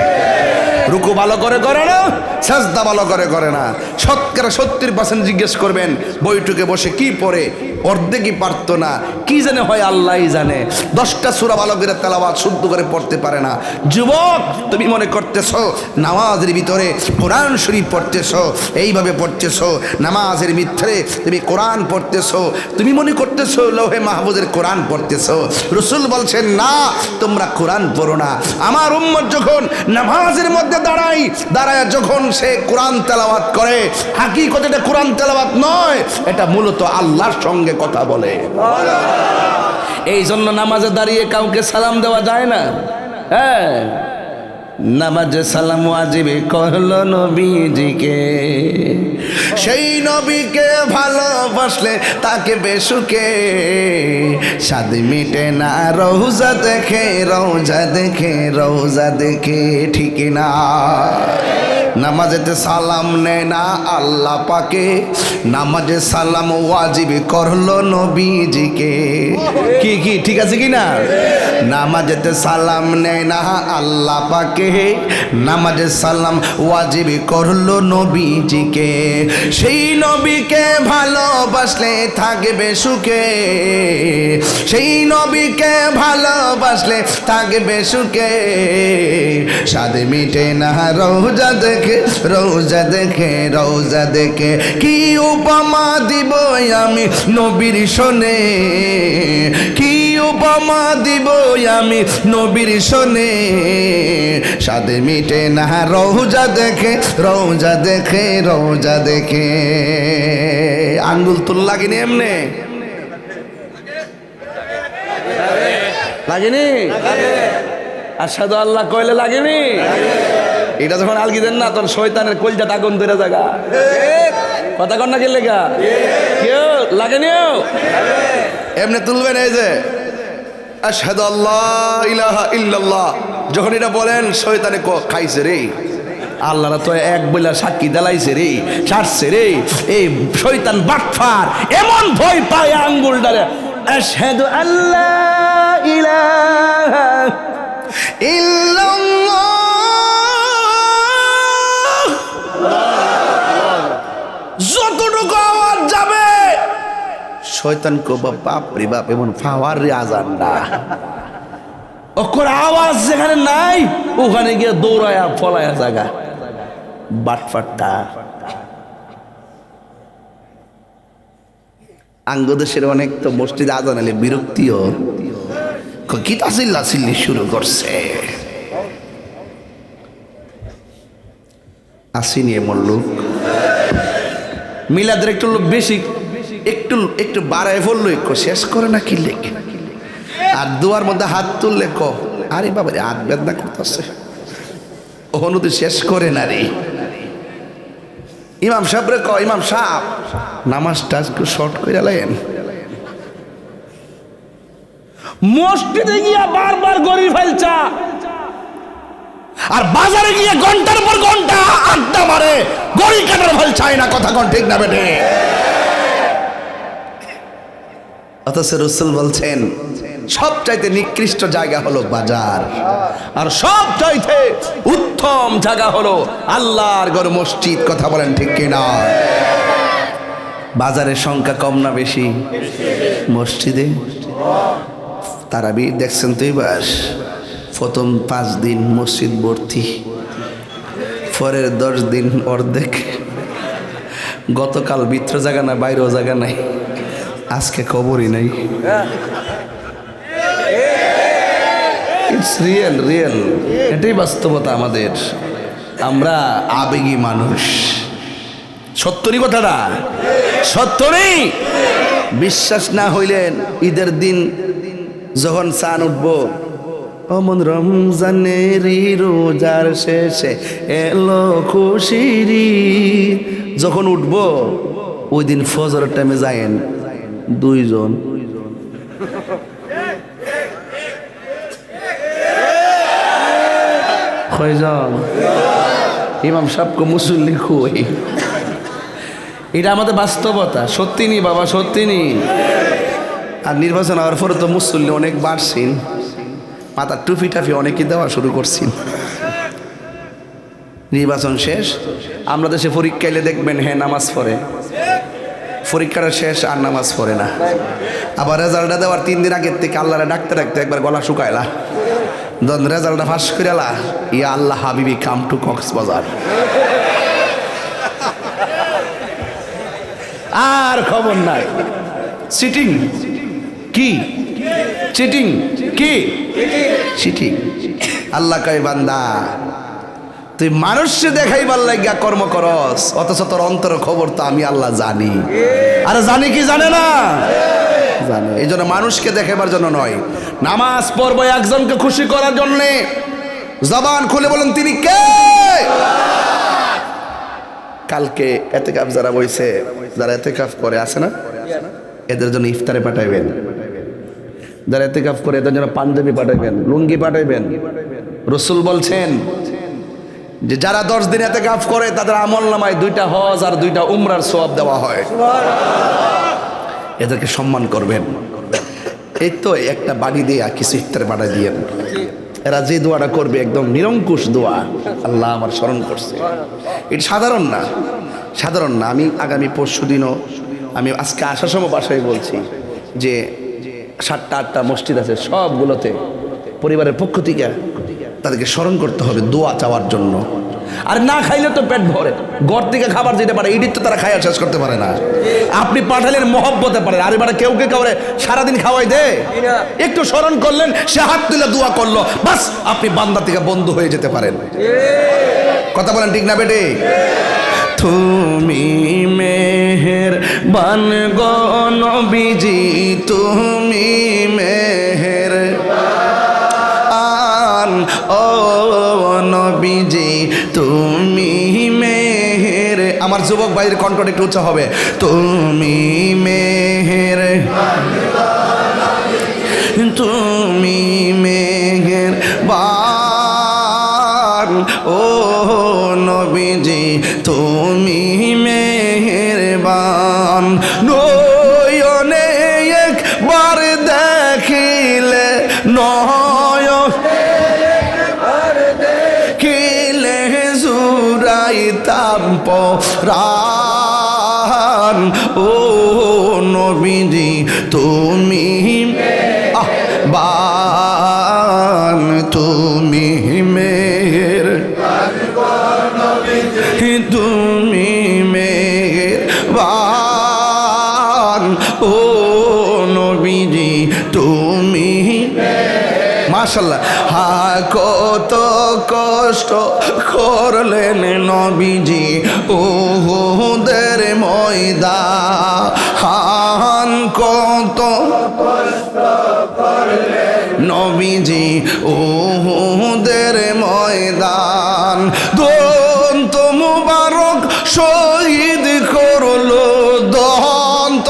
রুকু ভালো করে করে না, সাজদা ভালো করে করে না। শতকরা 70% জিজ্ঞেস করবেন বৈঠকে বসে কি পড়ে, অর্ধেকই পারতো না, কি জানে হয় আল্লাহই জানে। 10টা সূরা ভালো করে তেলাওয়াত শুদ্ধ করে পড়তে পারে না। যুবক, তুমি মনে করতেছো নামাজের ভিতরে কোরআন শরীফ পড়তেছো, এইভাবে পড়তেছো, নামাজের ভিতরে তুমি কোরআন পড়তেছো, তুমি মনে করতেছো লৌহে মাহফুজের কোরআন পড়তেছো। রাসূল বলছেন না, তোমরা কোরআন পড়ো না। আমার উম্মত যখন নামাজের মধ্যে দাঁড়ায় যখন সে কোরআন তেলাওয়াত করে, হাকিকতে এটা কোরআন তেলাওয়াত নয়, এটা মূলত আল্লাহর সঙ্গে কথা বলে। এই জন্য নামাজে দাঁড়িয়ে কাউকে সালাম দেওয়া যায় না। হ্যাঁ, নামাজে সালাম ওয়াজিব করলো নবীজিকে, সেই নবীকে ভালোবাসলে তাকে বেসুকে স্বাদ মিটে না রওজা দেখে, রওজা দেখে, রওজা দেখে। ঠিক না? নামাজেতে সালাম নেয় না আল্লাহ পাকে, নামাজে সালাম ওয়াজিব করলো নবীজিকে। কি কি ঠিক আছে কি না? নামাজেতে সালাম নেয় না আল্লাহ পাকে, নামাজে সালাম ওয়াজিব করলো নবীজিকে। সেই নবীকে ভালোবাসলে থাকবে সুখে, সেই নবীকে ভালোবাসলে থাকবে সুখে স্বাদ মিটে না রওজা দেখে, রওজা দেখে, রওজা দেখে। কি উপমা দিব আমি নবীর শোনে, কি উপমা দিব আমি নবীর শোনে স্বাদ মিটে না রওজা দেখে, রওজা দেখে, রওজা দেখে। আঙ্গুল তুল লাগেনি এমনে? লাগেনি? আশহাদু আল্লাহ কইলে লাগেনি? এটা যখন আলগি দেন না, তখন শয়তানের কলজাটা আগুন ধরে জায়গা। কথা কন না, কে লেগা কেউ লাগেনি? এমনি তুলবেন, এই যে আশহাদু আল্লাহ ইলাহা ইল্লাল্লাহ, যখন এটা বলেন শয়তানে খাইছে রে, আল্লাহরা তো এক বইলা সাক্ষী দেলাইছে রে, ছাড়ছে রে। এই শয়তান বাটফার এমন ভয় পায় আঙ্গুলটারে, আশহাদু আল্লাহ ইলাহা ইল্লাল্লাহ, যতটুকু আওয়াজ যাবে শয়তান কো বাপ রে বাপ, এমন ফাওয়ার রে আজানটা। ওর আওয়াজ যেখানে নাই ওখানে গিয়ে দৌড়ায়া ফলায়া জায়গা বাটফাটটা। আঙ্গদেশের অনেক তো মসজিদে আজান এলে বিরক্তিও, কি তাসিল্লা সিল্লি শুরু করছে। আসিনি এমন লোক, মিলাদের একটু লোক বেশি, একটু একটু বাড়ায় বললো, শেষ করে না কি লেগে। আর দুয়ার মধ্যে হাত তুললে ক, আরে বাবা রে হাত বেদনা করতেছে, অনুদি শেষ করে না রে। ইমাম সাহেব রে ক, ইমাম সাহেব নামাজটা একটু শর্ট করে লাইন। মসজিদে গিয়া বারবার গড়ি ফেলছা, আর বাজারে গিয়ে ঘন্টার পর ঘন্টা আড্ডা মারে, গড়ি কাটার ফেল চাই না। কথা কোন ঠিক না বেটে? অথচ রাসূল বলছেন সবচাইতে নিকৃষ্ট জায়গা হলো বাজার, আর সবচাইতে উত্তম জায়গা হলো আল্লাহর ঘর মসজিদ। কথা বলেন ঠিক কিনা? বাজারের সংখ্যা কম না বেশি? মসজিদে তারাবি দেখছেন তো, এবার প্রথম 5 দিন মসজিদ ভর্তি, পরের 10 দিন অর্ধেক। গতকাল ভিতর জায়গা না, বাইরেও জায়গা নাই, আজকে খবরই নাই। ইটস রিয়েল রিয়েল, এটাই বাস্তবতা আমাদের। আমরা আবেগী মানুষ। সত্যরই কথাটা, সত্যরই। বিশ্বাস না হইলেন ঈদের দিন যখন চাঁদ উঠবো, অমন রমজানেরই রোজার শেষে এলো খুশিরি, যখন উঠবো ওই দিন ফজরের টাইমে যায়েন দুইজন, কয়জন? ইমাম সাহেবকে মুসল্লি খুই। এটা আমাদের বাস্তবতা। সত্যি নি বাবা, সত্যি নি। আর নির্বাচন হওয়ার পরে তো মুসল্লি অনেক বাড়ছেন, মাথার টুপি টাফি অনেকে দেওয়া শুরু করছেন। নির্বাচন শেষ, আমরা দেশে পরীক্ষা এলে দেখবেন হ্যাঁ নামাজ পড়ে, পরীক্ষাটা শেষ আর নামাজ পড়ে না। আবার রেজাল্টটা দেওয়ার 3 দিন আগের থেকে আল্লাহরে ডাকতে ডাকতে একবার গলা শুকাইলা, যখন রেজাল্টটা ফাঁস করে এলা, ইয়া আল্লাহ হাবিবি কাম টু কক্সবাজার, আর খবর নাই। চিটিং কি? চিটিং কি? চিটিং। আল্লাহ কয় বান্দা তুই মানুষকে দেখাইবার লাগিয়া কর্ম করস, অথচ তোর অন্তর খবর তো আমি আল্লাহ জানি। আরে জানি কি জানে না? জানে। এই জন্য মানুষকে দেখাবার জন্য নয়, নামাজ পড়বো একজনকে খুশি করার জন্যে। জবান খুলে বলুন তিনি কে? কালকে এতেকাফ যারা বইছে, যারা এতেকাফ করে আছে না, এদের জন্য ইফতারে পাঠাইবেন। যারা এতেকাফ করে এদের জন্য পাঞ্জাবি পাঠাইবেন, লুঙ্গি পাঠাইবেন। রসুল বলছেন যে যারা 10 দিন এতেকাফ করে তাদের আমল নামায় 2টা হজ আর 2টা উমরার সওয়াব দেওয়া হয়। এদেরকে সম্মান করবেন। এই তো একটা বাড়ি দিয়ে কিছু ইফতারে পাঠাই দিয়েন। এরা যে দোয়াটা করবে একদম নিরঙ্কুশ দোয়া, আল্লাহ আমার স্মরণ করছে। এটা সাধারণ না, সাধারণ না। আমি আগামী পরশু দিনও, আমি আজকে আসার সময় বাসায় বলছি যে 7টা 8টা মসজিদ আছে, সবগুলোতে পরিবারের পক্ষ থেকে তাদেরকে স্মরণ করতে হবে দোয়া চাওয়ার জন্য। আর না খাইলে তো পেট ভরে, ঘর থেকে খাবার যেতে পারে এটি তো তারা খাইয়া শেষ করতে পারে না। আপনি পাঠালেন মহব্বতে পারেন, আর এবারে কেউ কাউরে সারাদিন খাওয়াই দে, একটু স্মরণ করলেন, সে হাত তুলে দোয়া করলো, বাস আপনি বান্দা থেকে বন্ধু হয়ে যেতে পারেন। কথা বলেন ঠিক না বেটে? তুমি মেহেরবান গো নবীজি, তুমি মেহেরবান ও নবীজি, তুমি মেহের। আমার যুবক ভাইয়ের কণ্ঠটা একটু উচ্চ হবে। তুমি মেহেরবান, তুমি মেহেরবান ও নবীজি, তুমি মেহেরবান। নয়নে একবার দেখিলে, নয়নে জুড়াইতাম পরাণ ও নবীজি, তুমি বান, তুমি মেহের, তুমি মেহেরবান ও নবীজি, তুমি মাশাআল্লাহ। হা কত কষ্ট করলেন নবীজি উহুদের ময়দান, কত নবীজি উহুদের ময়দান। দন্ত মুবারক শহীদ করলো, দন্ত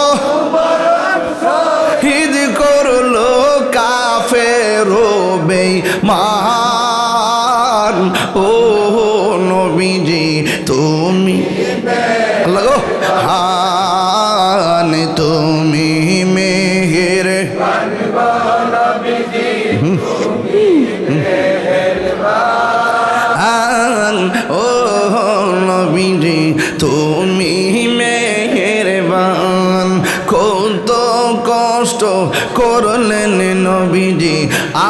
শহীদ করলো কাফের বেঈমান ও নবীজি, তুমি আল্লাহ গো হান, তুমি মেহের ও নবীজি, তুমি মেহেরবান। কত কষ্ট করলেন নবীজি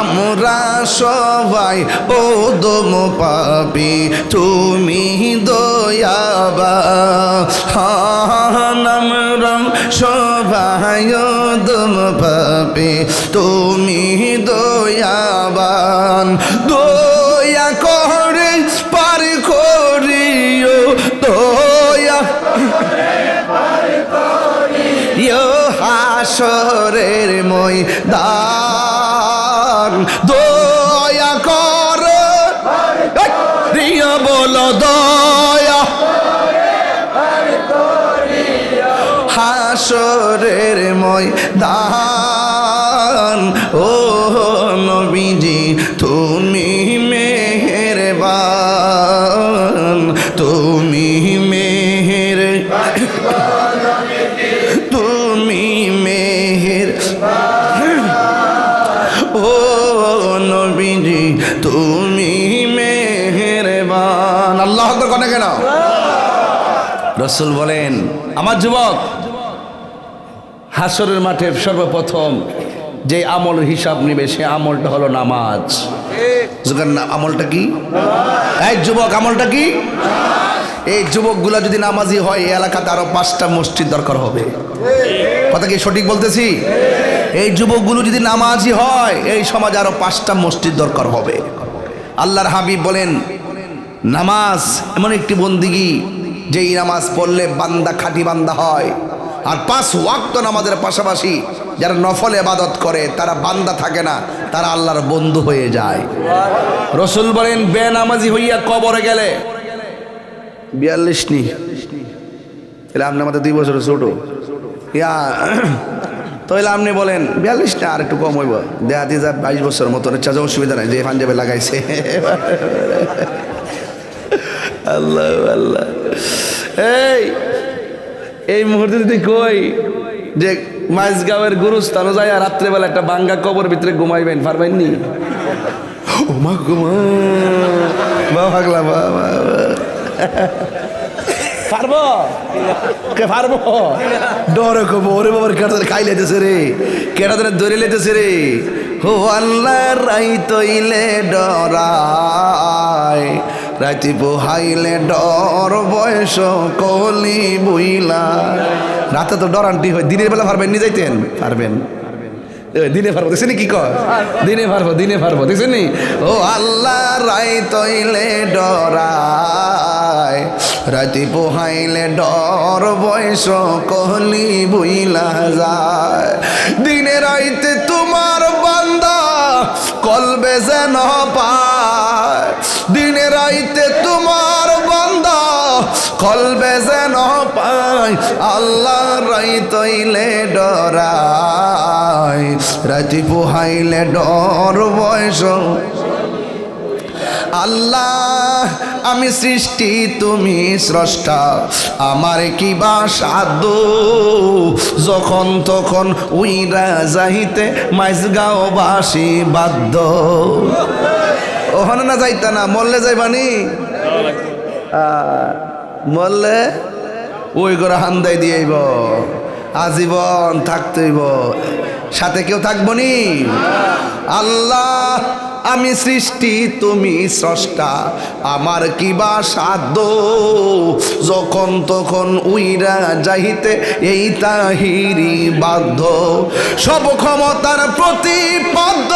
আমরা সবাই ও দম পাপি তুমি দয়াবান আমরা সবাই ও দম পাপি তুমি দয়াবান দয়া করে পার করিও দয়া হাসরের ময়দান দয়া কর রিয়া বলো দয়া হাসরের ময়দান ও নবীজি তুমি মেহেরবান তুমি তুমি মেহের ও নবীজি তুমি মেহেরবান আল্লাহ আকবার কোনে কেন রাসূল বলেন আমার যুবক, হাসরের মাঠে সর্বপ্রথম যে আমল হিসাব নিবে সে আমলটা হলো নামাজ। আমলটা কি? এই যুবক, আমলটা কি? এই যুবকগুলা যদি নামাজি হয় এই এলাকাতে আরো 5টা মসজিদ দরকার হবে। কথা কি সঠিক বলতেছি? এই যুবকগুলো যদি নামাজি হয় এই সমাজে আরো 5টা মসজিদ দরকার হবে। আল্লাহর হাবিব বলেন নামাজ এমন একটি বন্দিগি যেই নামাজ পড়লে বান্দা খাঁটি বান্দা হয়। আর 5 ওয়াক্ত নামাজের পাশাপাশি যারা নফল ইবাদত করে তারা বান্দা থাকে না, তারা আল্লাহর বন্ধু হয়ে যায়। রাসূল বলেন বেনামাজি হইয়া কবরে গেলে 42 নি তাহলে আপনি আমাদের 2 বছর ছোট ইয়া তাহলে আপনি বলেন 42 না আর একটু কম হইব দেয়া দিয়ে যা 22 বছর মতন চাচা অসুবিধা নাই যে পাঞ্জাবে লাগাইছে। আল্লাহ আল্লাহ এই মুহূর্তে যদি কই যে মাইজগাঁওয়ের গুরুস্থানে যায় আর রাত্রেবেলা একটা বাঙ্গা কবর ভিতরে ঘুমাইবেন পারবেন নি? ও মা ঘুমা পাগলা বাবা পারবো কে পারবো? ডরে কব ওরে বাবার কেটাদের খাই লেতেছে রে, কেটাদের ধরে লেতেছে রে। হো আল্লাহ রাই তৈলে ডরায় রাতি পোহাইলে ডর বয়স কলি বইলা। রাতে তো ডরান্টি হয়, দিনের বেলা পারবেন নি যাইতেন? পারবেন দিনে পারবো দেখছেন কি কর দিনে পারবো দেখছেন নি? ও আল্লাহ রাই তৈলে ডরায় রাতি পোহাইলে ডর বয়স কলি বইলা যায়। দিনে রাইতে তোমার বান্দা কলবে যেন পায়, দিনে রাইতে তোমার বান্দা কলবে যেন পায়। আল্লাহ রাই তৈলে ডরায় রাতি পোহাইলে ডর বয়স। আল্লাহ আমি সৃষ্টি তুমি স্রষ্টা, আমার কি বা সাধ্য যখন তখন উইরা যাইতে মাইজগাঁও বাসি বাধ্য। ওখানে না যাইতা না, মরলে যাইবানি? মরলে ওই করে হান্দাই দিয়েইব, আজীবন থাকতেইব, সাথে কেউ থাকবো নি? আল্লাহ আমি সৃষ্টি তুমি স্রষ্টা, আমার কিবা সাধ্য যখন তখন উইরা যাইতে এই তাহিরি বাধ্য। সব ক্ষমতার প্রতিপাদ্য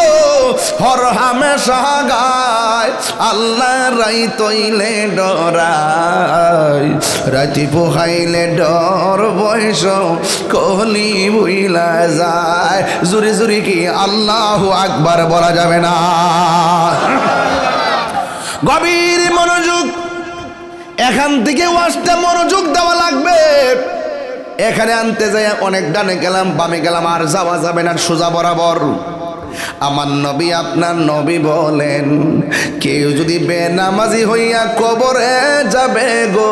হর হামেশা গায়, আল্লাহ রাই তৈলে ডরায় রাতি পোহাইলে ডর বয়স কলি বুইলা যায়। জুরি জুরি কি আল্লাহু আকবার বলা যাবে না? গভীর মনোযোগ, এখান থেকে ওয়াজটা মনোযোগ দেওয়া লাগবে। এখানে আনতে যাই অনেক ডানে গেলাম বামে গেলাম আর যাওয়া যাবে না সোজা বরাবর। আমার নবী আপনার নবী বলেন কেউ যদি বেনামাজি হইয়া কবরে যাবে গো,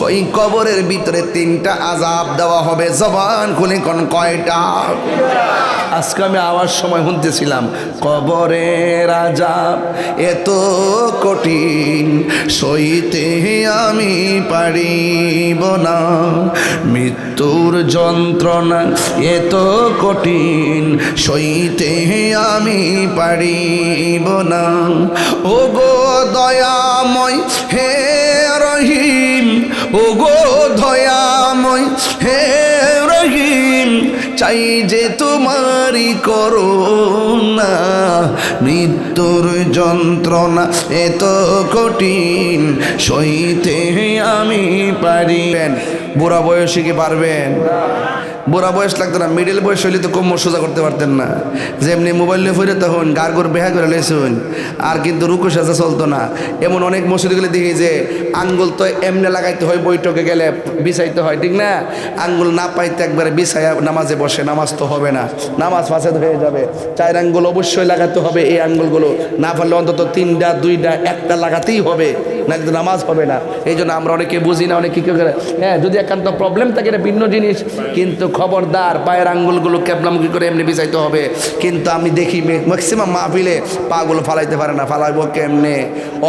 ও ওই কবরের ভিতরে 3টা আযাব দেওয়া হবে। জবান খুলে কোন কয়টা? আজকে আমি আওয়াজ সময় শুনতেছিলাম, কবরের আযাব এত কঠিন সইতে আমি পারিব না, মৃত্যুর যন্ত্রণা এত কঠিন সইতে আমি পারিব না। ও গো দয়াময় হে রহিম, ও গো দয়াময় হে রহিম, চাই যে তোমারই করুণা, মৃত্যুর যন্ত্রণা এত কঠিন সইতে আমি পারি। বুড়া বয়সে কি পারবেন? বুড়া বয়স লাগতো না, মিডিল বয়স হইলে তো কোমর সোজা করতে পারতেন না। যেমনি মোবাইল নিয়ে ফিরে তখন গারগোর বেহা করে লেসুন, আর কিন্তু রুকু সাজা চলতো না। এমন অনেক মসজিদে গেলে দেখি যে আঙ্গুল তো এমনি লাগাইতে হয়, বৈঠকে গেলে বিছাইতে হয়, ঠিক না? আঙ্গুল না পাইতে একবারে বিছাইয়া নামাজে বসে, নামাজ তো হবে না, নামাজ ফাসাদ হয়ে যাবে। 4 আঙ্গুল অবশ্যই লাগাতে হবে, এই আঙ্গুলগুলো না পারলে অন্তত 3টা 2টা 1টা লাগাতেই হবে, না কিন্তু নামাজ হবে না। এই জন্য আমরা অনেকে বুঝি না, অনেকে কী করে, হ্যাঁ যদি একান্ত প্রবলেম থাকে এটা ভিন্ন জিনিস, কিন্তু খবরদার পায়ের আঙ্গুলগুলো ক্যাবলামুখী করে এমনি বিছাইতে হবে। কিন্তু আমি দেখি ম্যাক্সিমাম মাহফিলে পাগুলো ফালাইতে পারে না, ফালাইব কেমনে?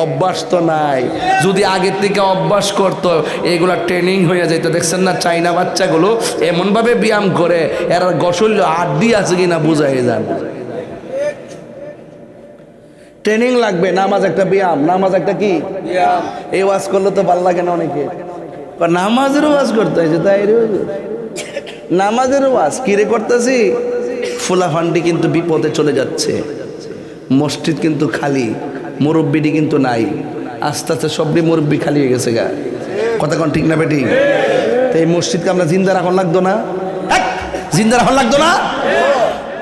অভ্যাস তো নাই। যদি আগের থেকে অভ্যাস করতো এগুলা ট্রেনিং হয়ে যেত। দেখছেন না চাইনা বাচ্চাগুলো এমনভাবে ব্যায়াম করে, এরা গসল্য আড্ডি আছে কিনা বুঝাই যান। ট্রেনিং লাগবে। নামাজ একটা ব্যায়াম, নামাজ একটা কি এই ওয়াজ করলে তো ভালো লাগে না অনেকে, নামাজেরও ওয়াজ করতে হয়েছে, তাই নামাজের ওয়াজ কিরে করতেছি। ফুলাফান্ডি কিন্তু বিপদে চলে যাচ্ছে, মসজিদ কিন্তু খালি, মুরব্বিটি কিন্তু নাই। আস্তে আস্তে সবই মুরব্বি খালি হয়ে গেছে গা। কথা কোন ঠিক না বেটি? তো এই মসজিদকে আমরা জিন্দা রাখন লাগতো না, জিন্দা রাখন লাগতো না।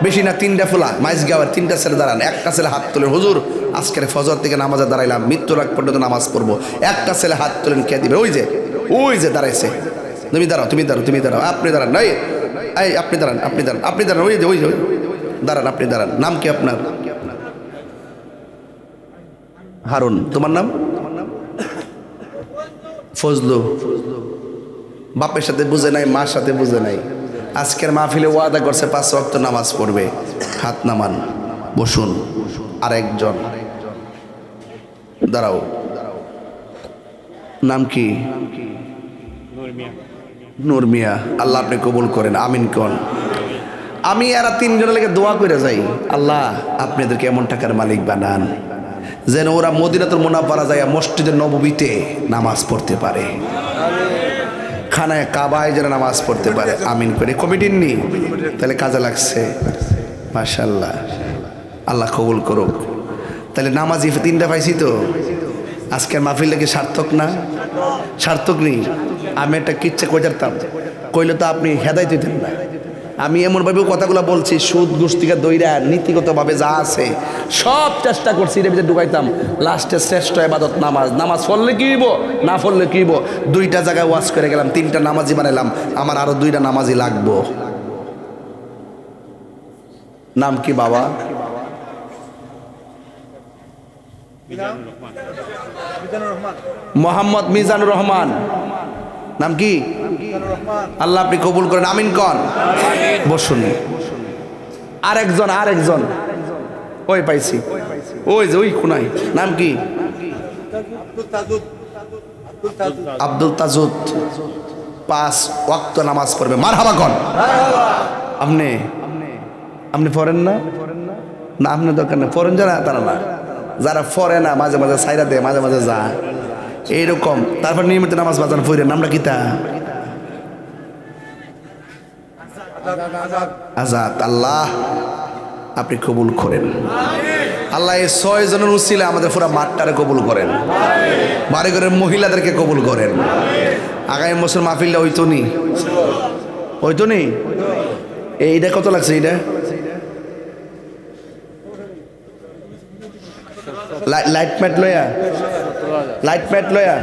বেশি না 3টা ফুলা মাইজ গাওয়ার 3টা ছেলে দাঁড়ান, একটা ছেলে হাত তোলেন, হুজুর আজকের ফজর থেকে নামাজে দাঁড়াইলাম, মৃত্যুর আগ পর্যন্ত নামাজ পড়বো। একটা ছেলে হাত তোলেন, কে দিবে? ওই যে দাঁড়াইছে। তুমি দাঁড়াও, তুমি দাঁড়াও, তুমি দাঁড়াও, আপনি দাঁড়ান, নাই এই আপনি দাঁড়ান, আপনি দাঁড়ান, আপনি দাঁড়ান, ওই যে দাঁড়ান, আপনি দাঁড়ান। নাম কি আপনার? হারুন। তোমার নাম? ফজলু। বাপের সাথে বুঝে নাই, মার সাথে বুঝে নাই। আজকের মাহফিলে ওয়াদা করছে 5 ওয়াক্ত নামাজ পড়বে। হাত নামান, বসুন। আরেকজন দাঁড়াও। নাম কি? নূর মিয়া। আল্লাহ আপনি কবুল করেন, আমিন কোন। আমি এরা 3 জনের লেগে দোয়া করে যাই, আল্লাহ আপনি এদেরকে এমন টাকার মালিক বানান যেন ওরা মদিনাতুল মুনাওয়ারা যায় মসজিদে নববীতে নামাজ পড়তে পারে, খানায় কাবায় যেন নামাজ পড়তে পারে। আমিন করে। কমিটির নি তাহলে কাজে লাগছে, মাশাআল্লাহ। আল্লাহ কবুল করুক। তাহলে নামাজি 3টা পাইছি তো। আজকের মাহফিলটা কি সার্থক না? সার্থক নেই। আমি একটা কিচ্ছা কইতাম, কইলে তো আপনি হেদায়েত হইতেন না। আমি এমনভাবে কথাগুলো বলছি, সুদ গোষ্ঠীকে দইরা নীতিগতভাবে যা আছে সব চেষ্টা করছি এর ভিতরে ঢুকাইতাম। লাস্টে শ্রেষ্ঠ ইবাদত নামাজ। নামাজ পড়লে কি হইব, না পড়লে কি হইব? 2টা জায়গায় ওয়াজ করে গেলাম, 3টা নামাজি বানাইলাম, আমার আরো 2টা নামাজি লাগবো। নাম কি বাবা? মোহাম্মদ মিজানুর রহমান। নাম কি? আল্লাহ আপনি কবুল করেন, আমিন কন। বসুন। আরেকজন ওই পাইছি, ওই যে ওই কোনায়। নাম কি? আব্দুল তাজুদ। 5 ওয়াক্ত নামাজ পড়বে। মারহাবা কন। আপনি পড়েন না? না আপনি দরকার নেই, পড়েন যারা তারা না, যারা পড়ে না মাঝে মাঝে সাইরা দেয়, মাঝে মাঝে যা এইরকম। তারপর নিয়মিত নামাজ বাজানো পড়েন। নামটা কি তা? আজাদ। আল্লাহ আপনি কবুল করেন। আল্লাহ এই 6 জনের উসিলা আমাদের পুরো মাঠটারে কবুল করেন, বাড়ি ঘরের মহিলাদেরকে কবুল করেন। আগামী বছর মাহফিলটা হইতো নি। এইটা কত লাগছে? এইটা লাইট ম্যাট লয়া